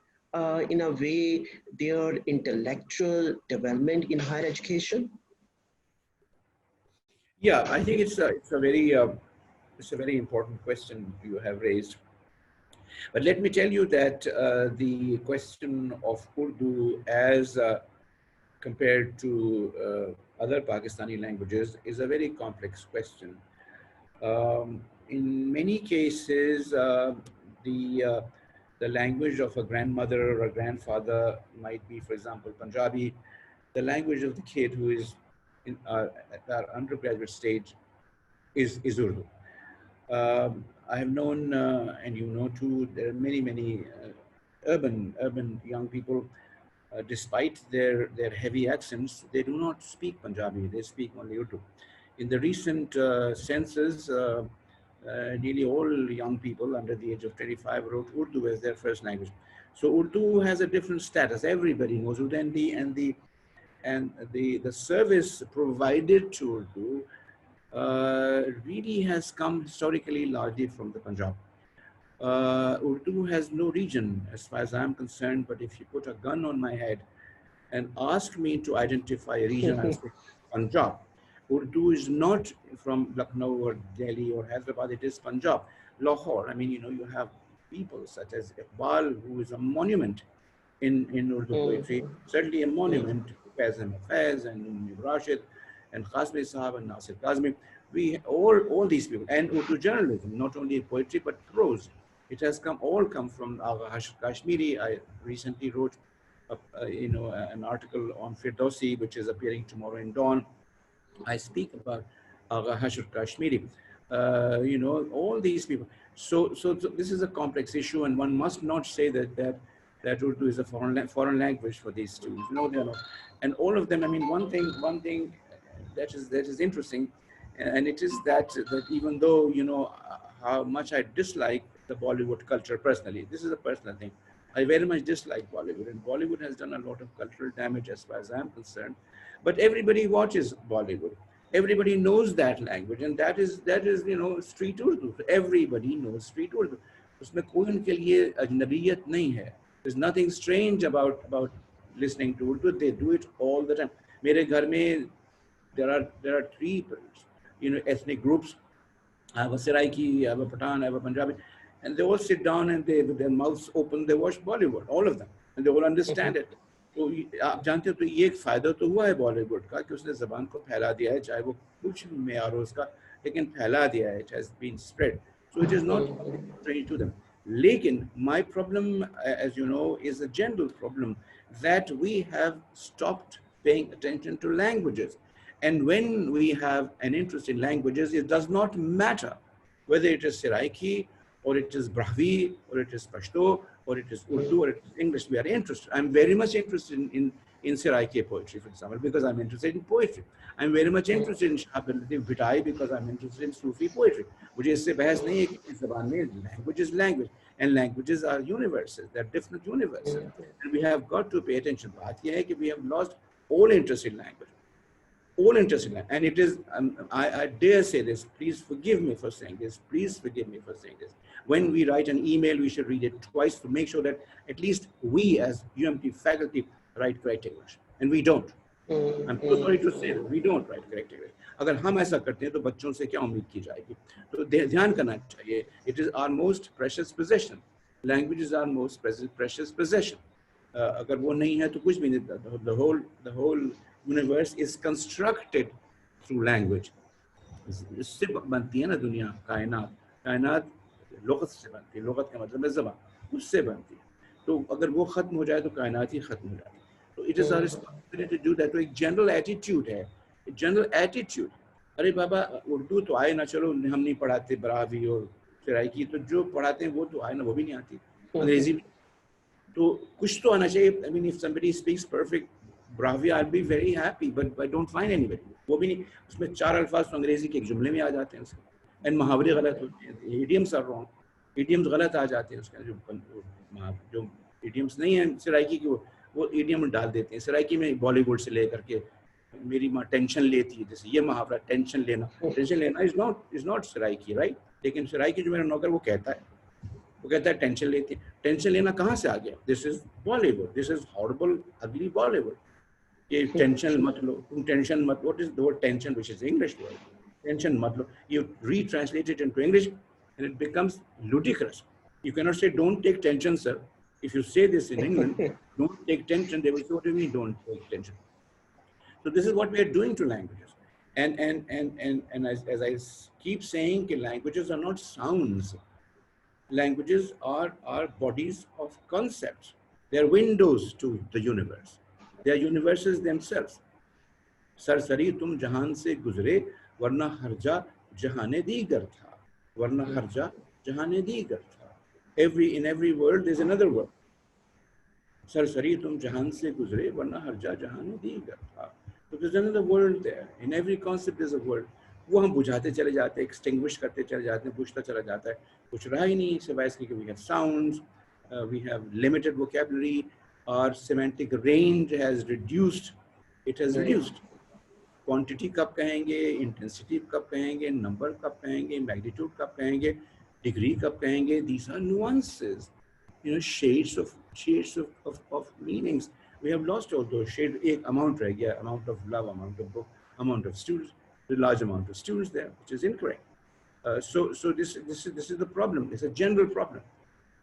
in a way their intellectual development in higher education? Yeah, I think it's a very important question you have raised. But let me tell you that the question of Urdu as compared to other Pakistani languages is a very complex question. In many cases, the language of a grandmother or a grandfather might be, for example, Punjabi. The language of the kid who is at our undergraduate stage is Urdu. I have known, and you know too, there are many urban young people, despite their heavy accents, they do not speak Punjabi, they speak only Urdu. In the recent census, nearly all young people under the age of 25 wrote Urdu as their first language. So Urdu has a different status. Everybody knows Urdu, and the service provided to Urdu really has come historically largely from the Punjab. Urdu has no region as far as I'm concerned, but if you put a gun on my head and ask me to identify a region, I'll say Punjab. Urdu is not from Lucknow or Delhi or Hyderabad, it is Punjab. Lahore, I mean, you have people such as Iqbal, who is a monument in Urdu poetry, certainly a monument to Faiz and Faiz and Rashid and Qasmi Sahab and Nasir Kazmi. We all these people, and Urdu journalism, not only poetry but prose. It has all come from Agha Hashir Kashmiri. I recently wrote an article on Firdausi, which is appearing tomorrow in Dawn. I speak about Agha Hashir Kashmiri. All these people. So this is a complex issue, and one must not say that Urdu is a foreign language for these students. No, they're not. And all of them. I mean, one thing that is interesting, and it is that even though how much I dislike the Bollywood culture personally, this is a personal thing. I very much dislike Bollywood, and Bollywood has done a lot of cultural damage as far as I'm concerned. But everybody watches Bollywood. Everybody knows that language, and that is street Urdu. Everybody knows street Urdu. उसमें कोई उनके लिए अजनबियत नहीं है. There's nothing strange about listening to Urdu. They do it all the time. मेरे घर में there are three ethnic groups. I have a Saraiki, I have a Pathan, I have a Punjabi, and they all sit down and they with their mouths open, they watch Bollywood, all of them, and they all understand it. तो आप जानते हो तो ये एक फायदा तो हुआ है बॉलीवुड का कि उसने जबान को फैला दिया है, चाहे वो कुछ मेयार हो उसका, लेकिन फैला दिया है. It has been spread, so it is not strange to them. Lekin, my problem, as you know, is a general problem that we have stopped paying attention to languages. And when we have an interest in languages, it does not matter whether it is Seraiki, or it is Brahvi, or it is Pashto, or it is Urdu, or it is English. We are interested. I'm very much interested in Seraiki poetry, for example, because I'm interested in poetry. I'm very much interested in Shahab-e-Latif Bhittai because I'm interested in Sufi poetry. मुझे इससे बहस नहीं है कि इस ज़बान में language is language, and languages are universes. They're different universes, and we have got to pay attention. बात यह है कि we have lost all interest in language. All interest in language. And it is, I dare say this, please forgive me for saying this, please forgive me for saying this. When we write an email, we should read it twice to make sure that at least we as UMT faculty write correct English. And we don't. I'm so sorry to say that we don't write correct English. अगर हम ऐसा करते हैं तो बच्चों से क्या उम्मीद की जाएगी? तो ध्यान करना चाहिए. It is our most precious possession. Language is our most precious possession. अगर वो नहीं है तो कुछ भी नहीं. The whole universe is constructed through language. इससे बनती है ना दुनिया, कायनात लुगत से बनती है. लुगत का मतलब है ज़बान, उससे बनती है. तो अगर वो खत्म हो जाए तो कायनात ही खत्म हो जाती है. तो it is our responsibility to do that. तो एक general attitude है, general attitude. अरे बाबा उर्दू तो आए ना, चलो हम नहीं पढ़ाते ब्रावी और सराइकी, तो जो पढ़ाते हैं वो तो आए ना, वो भी नहीं आती. अंग्रेजी भी तो कुछ तो आना चाहिए. I mean, if somebody speaks perfect Brahvi, I'll be very happy, but I don't find anybody. वो भी नहीं, उसमें 4 अल्फाज तो अंग्रेजी के एक जुमले में आ जाते हैं उसके, and मुहावरे गलत होते हैं, idioms are wrong, idioms गलत आ जाते हैं उसके, जो idioms नहीं है सराइकी की वो idiom डाल देते हैं. सराइकी में बॉलीवुड से लेकर के मेरी माँ टेंशन लेती है, जैसे ये मुहावरा टेंशन लेना is not सराइकी, right? लेकिन सराइकी जो मेरा नौकर वो कहता है टेंशन लेती है. टेंशन लेना कहाँ से आ गया? This is Bollywood, this is horrible, ugly Bollywood. ये टेंशन मत लो, तुम टेंशन मत. What is the word tension, which is English word? Tension मत लो. You retranslate it into English and it becomes ludicrous. You cannot say don't take tension, sir. If you say this in England, don't take tension, they will say, what do you mean don't take tension? So this is what we are doing to languages. And as I keep saying, languages are not sounds. Languages are bodies of concepts. They are windows to the universe. They are universes themselves. सरसरी तुम जहान से गुजरे वरना हर्जा जहाने दीगर था. वरना हर्जा जहाने दीगर था. In every word there's another word. सरसरी तुम जहान से गुजरे वरना हर्जा जहाने दीगर था. So there's another word there. In every concept there's a word. वो हम बुझाते चले जाते हैं, extinguish करते चले जाते हैं, बुझता चला जाता है. कुछ रहा ही नहीं सिवाय इसके कि we have sounds, we have limited vocabulary, our semantic range has reduced. It has reduced. Quantity कब कहेंगे, intensity कब कहेंगे, number कब कहेंगे, magnitude कब कहेंगे, degree कब कहेंगे. These are nuances, you know, shades of meanings. We have lost all those shades. एक amount रह गया, amount of love, amount of book, amount of students, the large amount of students there, which is incorrect. So this is the problem. It's a general problem.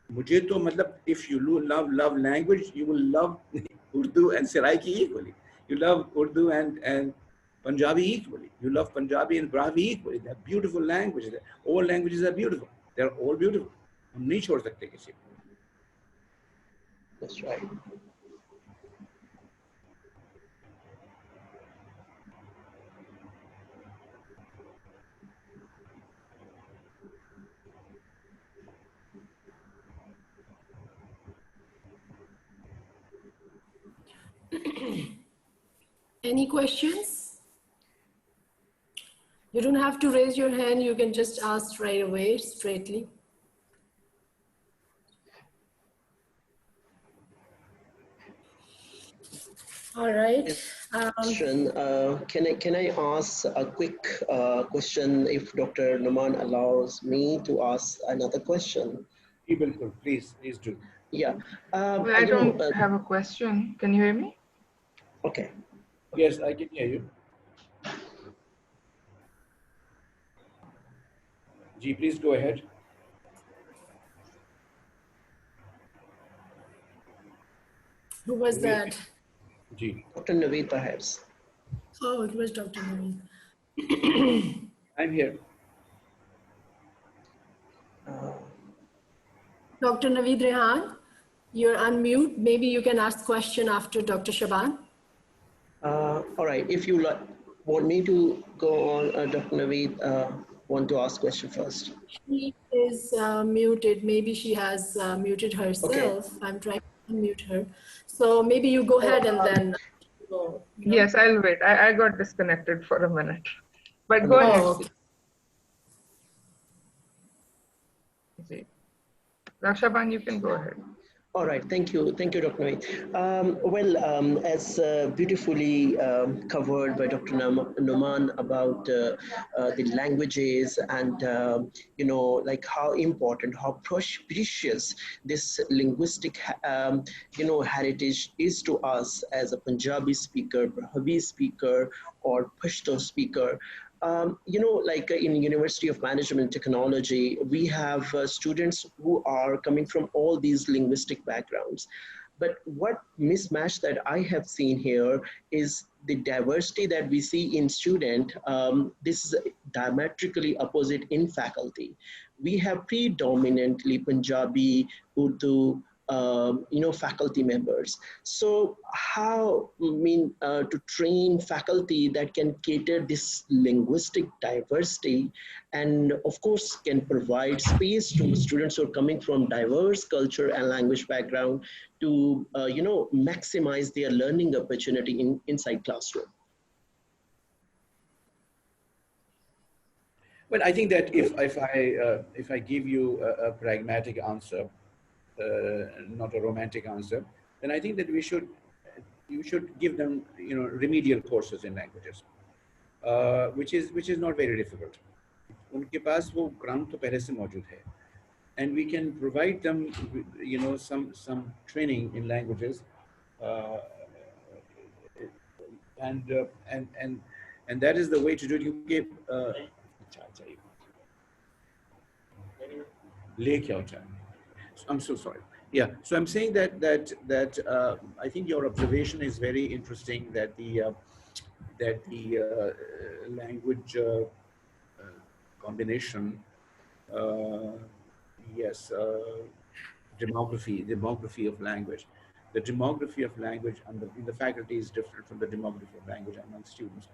मुझे तो मतलब, if you love language, you will love Urdu and Seraiki equally. You love Urdu and Punjabi equally. You love Punjabi and Brahmi equally. They're beautiful languages. All languages are beautiful. They're all beautiful. हम नहीं छोड़ सकते किसी को. That's right. Any questions? You don't have to raise your hand. You can just ask right away, straightly. All right. Can I ask a quick question if Dr. Noman allows me to ask another question? Please do. Yeah. I don't have a question. Can you hear me? Okay. Yes, I can hear you. Ji, please go ahead. Who was that? Ji. Dr. Naveed, perhaps. Oh, it was Dr. Noman. I'm here. Dr. Naveed Rehan, you're unmute. Maybe you can ask question after Dr. Shaban. All right, if you want me to go on, Dr. Naveed, want to ask question first? She is muted. Maybe she has muted herself. Okay. I'm trying to unmute her. So maybe you go ahead and then go. Yes, I'll wait. I got disconnected for a minute. But go ahead. Okay. Dr. Shaban, you can go ahead. All right, thank you, Dr. Naveed. As beautifully covered by Dr. Noman about the languages and like how important, how precious this linguistic heritage is to us as a Punjabi speaker, Brahui speaker, or Pashto speaker. Like in University of Management and Technology, we have students who are coming from all these linguistic backgrounds. But what mismatch that I have seen here is the diversity that we see in student. This is diametrically opposite in faculty. We have predominantly Punjabi, Urdu, faculty members. So how, to train faculty that can cater this linguistic diversity and of course can provide space to students who are coming from diverse culture and language background to, maximize their learning opportunity inside classroom? Well, I think that if I give you a pragmatic answer, not a romantic answer, then I think that you should give them remedial courses in languages, which is not very difficult. उनके पास वो ground तो पहले से मौजूद है, and we can provide them some training in languages, and that is the way to do it. You give I'm so sorry. Yeah, so I'm saying that I think your observation is very interesting. That the language combination, yes, demography of language. The demography of language in the faculty is different from the demography of language among students.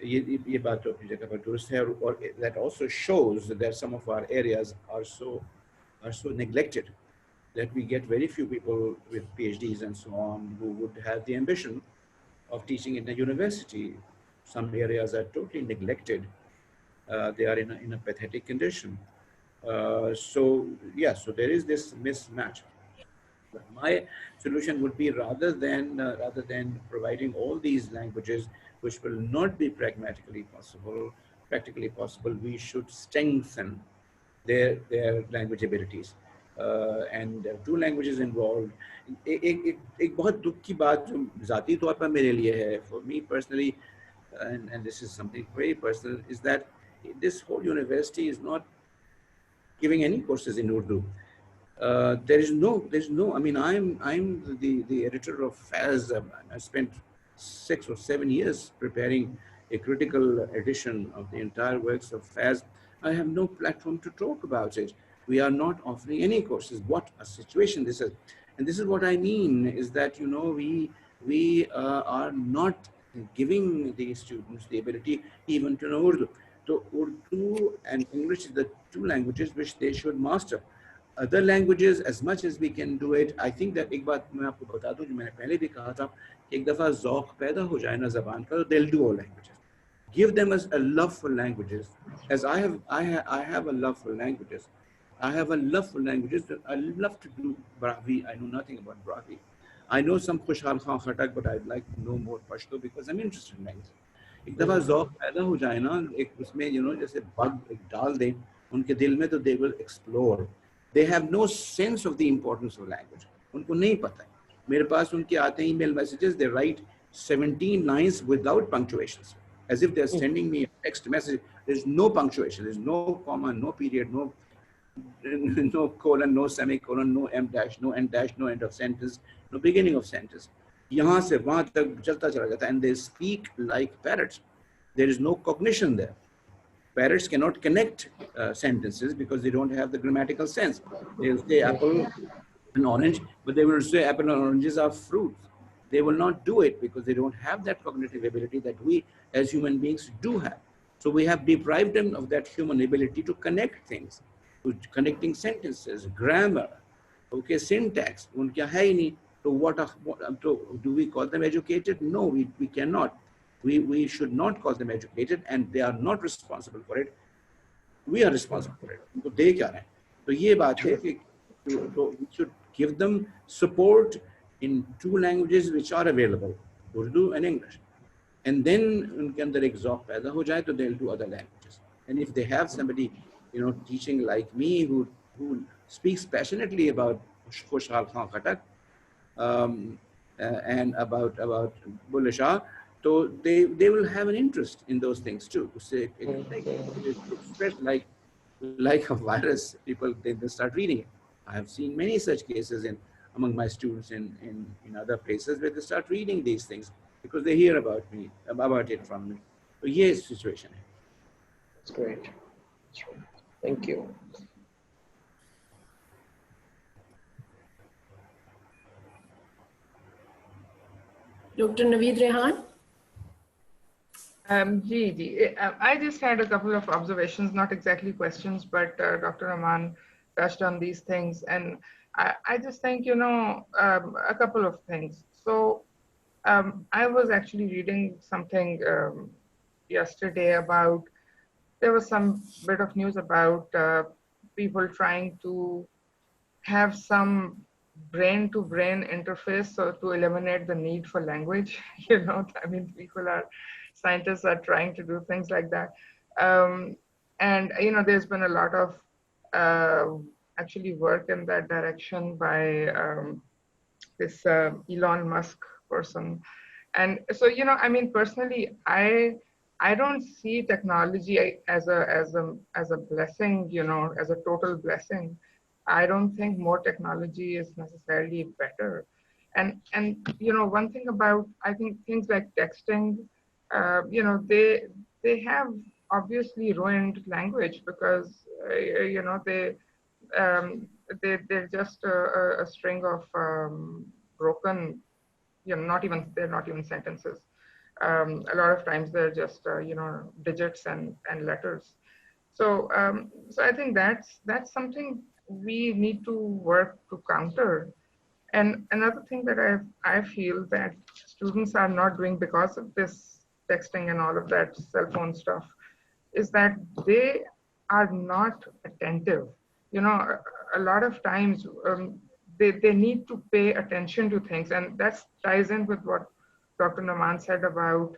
ये बात तो अपनी जगह पर दुरुस्त है, और that also shows that some of our areas are so neglected that we get very few people with PhDs and so on who would have the ambition of teaching in a university. Some areas are totally neglected. They are in a pathetic condition. So there is this mismatch. But my solution would be rather than providing all these languages, which will not be practically possible, we should strengthen their language abilities. And there are 2 languages involved. एक बहुत दुख की बात जो ज़ाती तौर पर मेरे लिए है, for me personally, and this is something very personal, is that this whole university is not giving any courses in Urdu. There's no. I mean, I'm the editor of FAZ. I spent 6 or 7 years preparing a critical edition of the entire works of FAZ. I have no platform to talk about it. We are not offering any courses. What a situation this is. And this is what I mean, is that, we are not giving the students the ability even to know Urdu. So Urdu and English is the 2 languages which they should master. Other languages, as much as we can do it, I think that एक बात मैं आपको बता दूं, जो मैंने पहले भी कहा था, एक दफ़ा ज़ौक़ पैदा हो जाए ना ज़बान का, they'll do all languages. Give them a love for languages, as I have a love for languages. I have a love for languages. I love to do Brahui. I know nothing about Brahui. I know some Khushhal Khan Khatak, but I'd like to know more Pashto because I'm interested in language. एक दफ़ा ज़ौक़ पैदा हो जाए ना, एक उसमें जैसे bug एक डाल दें उनके दिल में, तो they will explore. They have no sense of the importance of language. उनको नहीं पता है. मेरे पास उनके आते हैं email messages. They write 17 lines without punctuations, as if they're sending me a text message. There's no punctuation. There's no comma, no period, no colon, no semicolon, no m dash, no n dash, no end of sentence, no beginning of sentence. यहाँ से वहाँ तक चलता चला जाता है, and they speak like parrots. There is no cognition there. Parrots cannot connect sentences because they don't have the grammatical sense. They'll say apple and orange, but they will say apple and oranges are fruits. They will not do it because they don't have that cognitive ability that we as human beings do have. So we have deprived them of that human ability to connect things, to connecting sentences, grammar, okay, syntax. उनका है ही नहीं. So do we call them educated? No, we cannot. We should not call them educated, and they are not responsible for it. We are responsible for it. तो दे क्या रहे हैं? तो ये बात है कि we should give them support in 2 languages which are available, Urdu and English. And then उनके अंदर एक ज़ौक़ पैदा हो जाए तो they'll do other languages. And if they have somebody, you know, teaching like me who speaks passionately about Khushhal Khan Khatak and about Bulleh Shah, so they will have an interest in those things too. Say, it's like a virus, people they start reading it. I have seen many such cases among my students in other places where they start reading these things because they hear about it from me. So yes, situation. That's great. That's right. Thank you. Dr. Naveed Rehan? I just had a couple of observations, not exactly questions, but Dr. Noman touched on these things. And I just think, you know, a couple of things. So I was actually reading something yesterday about, there was some bit of news about people trying to have some brain-to-brain interface so to eliminate the need for language. You know, I mean, scientists are trying to do things like that. And, you know, there's been a lot of actually work in that direction by this Elon Musk person. And so, you know, I mean, personally, I don't see technology as a blessing, you know, as a total blessing. I don't think more technology is necessarily better. And you know, one thing about, I think things like texting, you know, they have obviously ruined language because, you know, they're just a string of broken, you know, they're not even sentences. A lot of times they're just, you know, digits and letters. So, so I think that's something we need to work to counter. And another thing that I feel that students are not doing because of this texting and all of that cell phone stuff is that they are not attentive. You know, a lot of times they need to pay attention to things, and that ties in with what Dr. Noman said about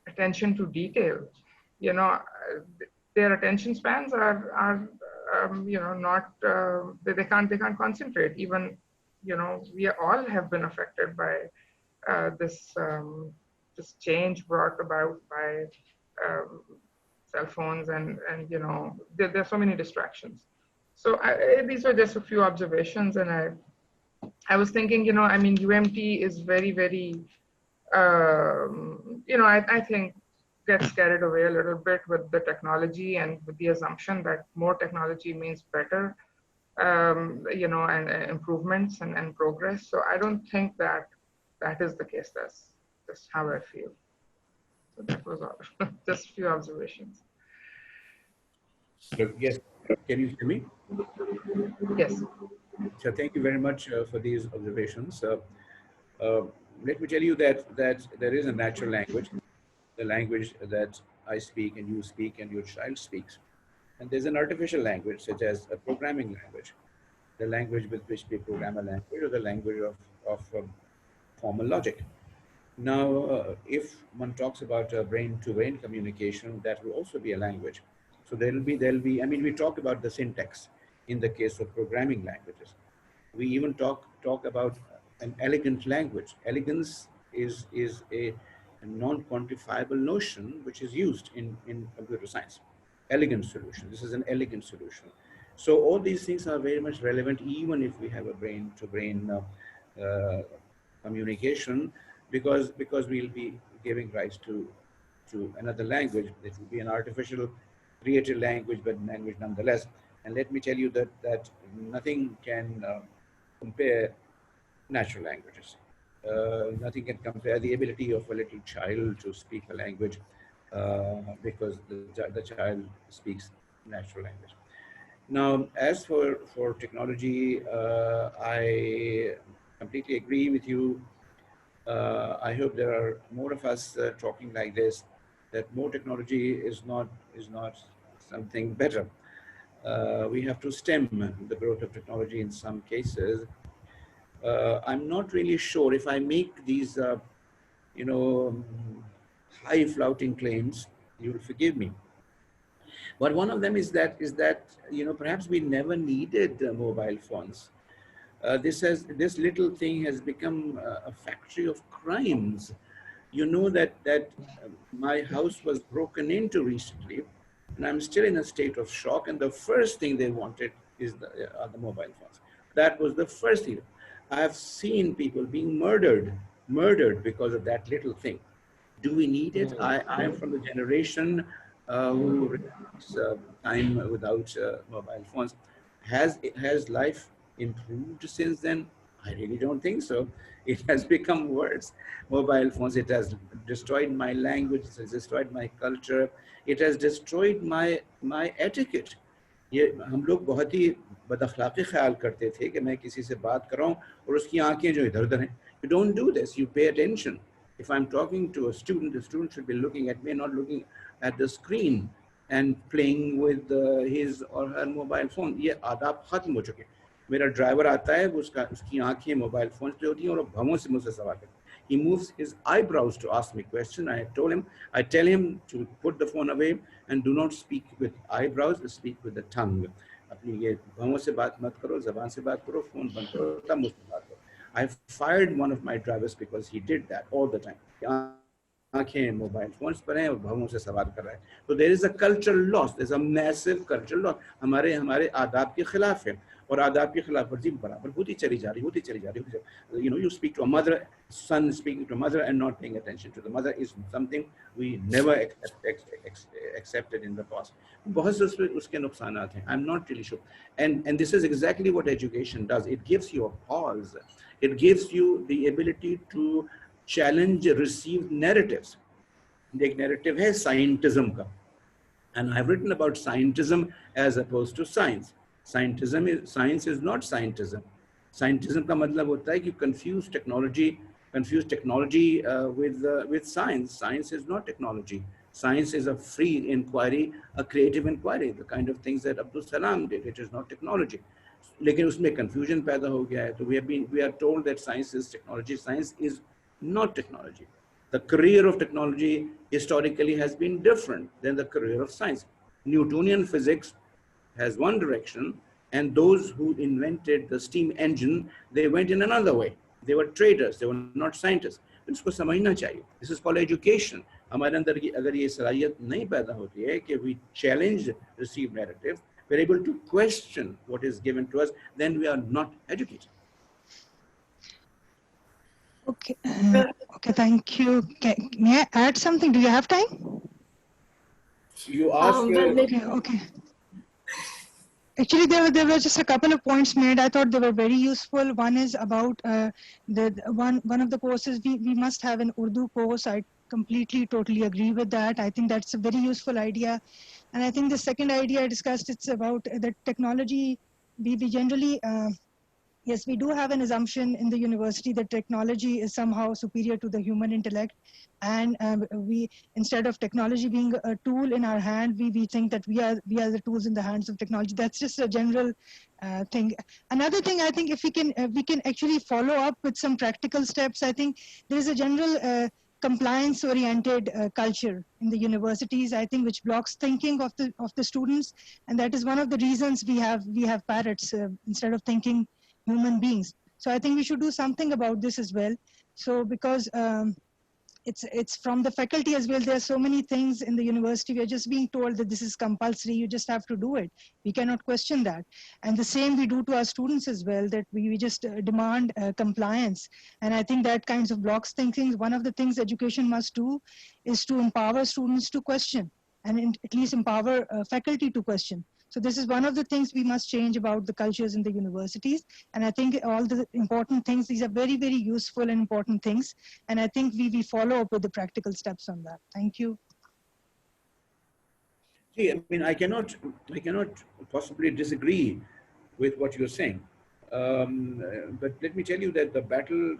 attention to detail. You know, their attention spans are you know, not they can't concentrate. Even, you know, we all have been affected by this change brought about by cell phones and you know, there are so many distractions. So these are just a few observations, and I was thinking, you know, I mean, UMT is very, very you know, I think gets carried away a little bit with the technology and with the assumption that more technology means better, you know, and improvements and progress. So I don't think that is the case. That's just how I feel. So that was all. Just a few observations. So, yes, can you hear me? Yes. So thank you very much for these observations. Let me tell you that there is a natural language, the language that I speak and you speak and your child speaks. And there's an artificial language, such as a programming language, the language with which we program a language, or the language of formal logic. Now, if one talks about brain-to-brain communication, that will also be a language. So there'll be. I mean, we talk about the syntax in the case of programming languages. We even talk about an elegant language. Elegance is a non-quantifiable notion which is used in computer science. Elegant solution. This is an elegant solution. So all these things are very much relevant, even if we have a brain-to-brain communication, because we'll be giving rise to to another language. It will be an artificial created language, but language nonetheless. And let me tell you that nothing can compare natural languages. Nothing can compare the ability of a little child to speak a language because the child speaks natural language. Now, as for technology, I completely agree with you. I hope there are more of us talking like this, that more technology is not something better. We have to stem the growth of technology in some cases. I'm not really sure if I make these, you know, high flouting claims, you will forgive me. But one of them is that you know, perhaps we never needed mobile phones. This little thing has become a factory of crimes. You know that my house was broken into recently, and I'm still in a state of shock. And the first thing they wanted is the mobile phones. That was the first thing. I have seen people being murdered because of that little thing. Do we need it? I am from the generation who regrets time without mobile phones. Has life improved since then? I really don't think so. It has become worse. Mobile phones, it has destroyed my language, it has destroyed my culture, it has destroyed my etiquette. ये हम लोग बहुत ही बदअखलाक़ी ख्याल करते थे कि मैं किसी से बात कर रहा हूँ और उसकी आंखें जो इधर-उधर हैं. You don't do this. You pay attention. If I'm talking to a student, the student should be looking at me, not looking at the screen and playing with his or her mobile phone. ये आदाब खत्म हो चुके. मेरा driver आता है, उसकी आंखें मोबाइल फोन पे होती हैं और भवों से मुझसे सवाल करता है. He moves his eyebrows to ask me question. I tell him to put the phone away and do not speak with eyebrows, speak with the tongue. अपनी ये भवों से बात मत करो, ज़बान से बात करो, फोन बंद करो, तब मुझसे बात करो. I fired one of my drivers because he did that all the time. आंखें मोबाइल फोन्स पर हैं और भवों से सवाल कर रहा है. So there is a cultural loss. There's a massive cultural loss. हमारे आदाब के खिलाफ है और आदाब की खिलाफ वर्जी बराबर होती चली जा रही. You know, you speak to a mother, son speaking to a mother and not paying attention to the mother is something we never accepted in the past. बहुत से उसके नुकसानात हैं. I'm not really sure. And this is exactly what education does. It gives you a pause. It gives you the ability to challenge received narratives. एक narrative है scientism का. And I've written about scientism as opposed to science. Science is not scientism. Scientism का मतलब होता है कि confuse technology with science. Science is not technology. Science is a free inquiry, a creative inquiry, the kind of things that Abdul Salam did. It is not technology. लेकिन उसमें confusion पैदा हो गया है. So we are told that science is technology. Science is not technology. The career of technology historically has been different than the career of science. Newtonian physics has one direction, and those who invented the steam engine, they went in another way. They were traders, they were not scientists. इसको समझना चाहिए. This is called education. हमारे अंदर की अगर ये सलाहियत नहीं पैदा होती है कि we challenge received narrative, we're able to question what is given to us, then we are not educated. Okay, okay, thank you. May I add something? Do you have time? You asked. Okay. Actually, there were just a couple of points made. I thought they were very useful. One is about one of the courses. We must have an Urdu course. I completely, totally agree with that. I think that's a very useful idea. And I think the second idea I discussed, it's about the technology. We generally, yes, we do have an assumption in the university that technology is somehow superior to the human intellect. And we, instead of technology being a tool in our hand, we think that we are the tools in the hands of technology. That's just a general thing. Another thing, I think, if we can actually follow up with some practical steps. I think there is a general compliance-oriented culture in the universities, I think, which blocks thinking of the students, and that is one of the reasons we have parrots instead of thinking human beings. So I think we should do something about this as well. So because it's from the faculty as well. There are so many things in the university. We are just being told that this is compulsory. You just have to do it. We cannot question that. And the same we do to our students as well, that we just demand compliance. And I think that kinds of blocks thinking, one of the things education must do is to empower students to question, and at least empower faculty to question. So this is one of the things we must change about the cultures in the universities. And I think all the important things, these are very, very useful and important things. And I think we follow up with the practical steps on that. Thank you. See, I mean, I cannot possibly disagree with what you're saying. But let me tell you that the battle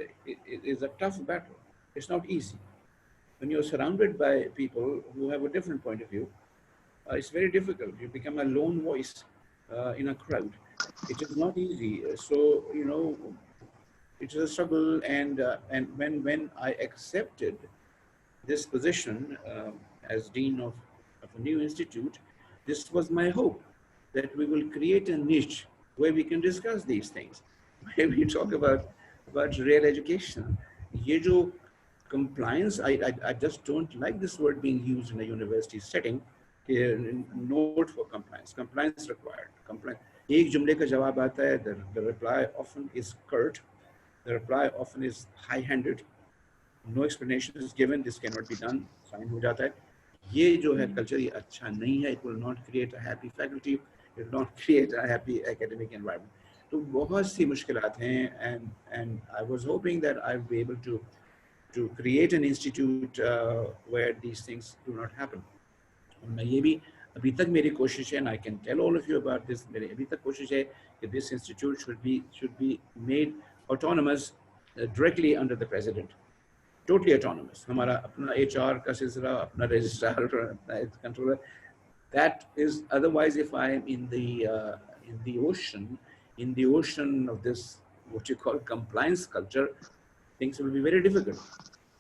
is a tough battle. It's not easy. When you're surrounded by people who have a different point of view, it's very difficult. You become a lone voice in a crowd. It is not easy. So, you know, it is a struggle. And when I accepted this position as dean of a new institute, this was my hope, that we will create a niche where we can discuss these things. When we talk about real education, ye jo compliance, I just don't like this word being used in a university setting. Note for compliance required. Compliance. एक जुमले का जवाब आता है, the reply often is curt, the reply often is high-handed, no explanation is given, this cannot be done, sign हो जाता है. ये जो है culture ये अच्छा नहीं है, it will not create a happy faculty, it will not create a happy academic environment. तो बहुत सी मुश्किलात हैं, and I was hoping that I would be able to create an institute where these things do not happen. मैं ये भी अभी तक मेरी कोशिश है, and I can tell all of you about this, मेरी अभी तक कोशिश है कि this institute should be made autonomous directly under the president, totally autonomous. हमारा अपना HR का सिलसिला, अपना registrar, अपना controller. That is, otherwise if I am in the ocean of this what you call compliance culture, things will be very difficult.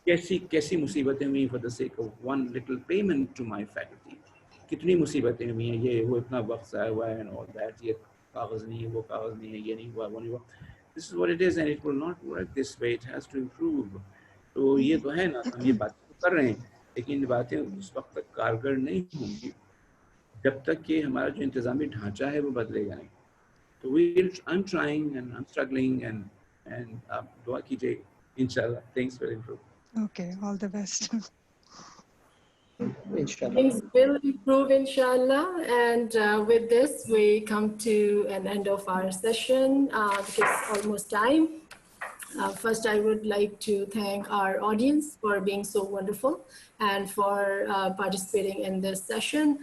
कैसी मुसीबतें हुई for the sake of one little payment to my faculty. कितनी मुसीबतें हुई हैं, ये वो इतना वक्त ज़ाया हुआ है and all that, ये कागज़ नहीं है, वो कागज़ नहीं है, ये नहीं हुआ, वो नहीं हुआ. This is what it is, and it will not work this way. It has to improve. तो ये तो है ना, हम ये बातें कर रहे हैं, लेकिन ये बातें उस वक्त तक कारगर नहीं होंगी जब तक कि हमारा जो इंतज़ामी ढांचा है वो बदलेगा नहीं. तो I'm trying and I'm struggling, and दुआ कीजिए, inshallah things will improve. Okay, all the best. Inshallah. Things will improve, inshallah. And with this, we come to an end of our session because it's almost time. First, I would like to thank our audience for being so wonderful and for participating in this session.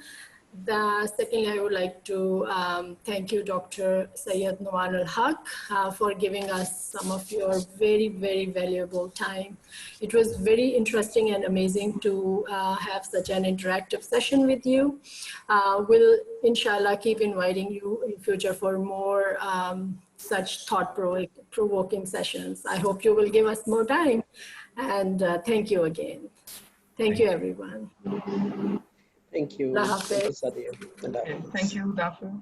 Secondly, I would like to thank you, Dr. Syed Noman al-Haq, for giving us some of your very, very valuable time. It was very interesting and amazing to have such an interactive session with you. We'll, inshallah, keep inviting you in future for more such thought-provoking sessions. I hope you will give us more time. And thank you again. Thank you, everyone. Thank you. Allah Hafiz. Thank you, Sadia. Thank you, Dafu.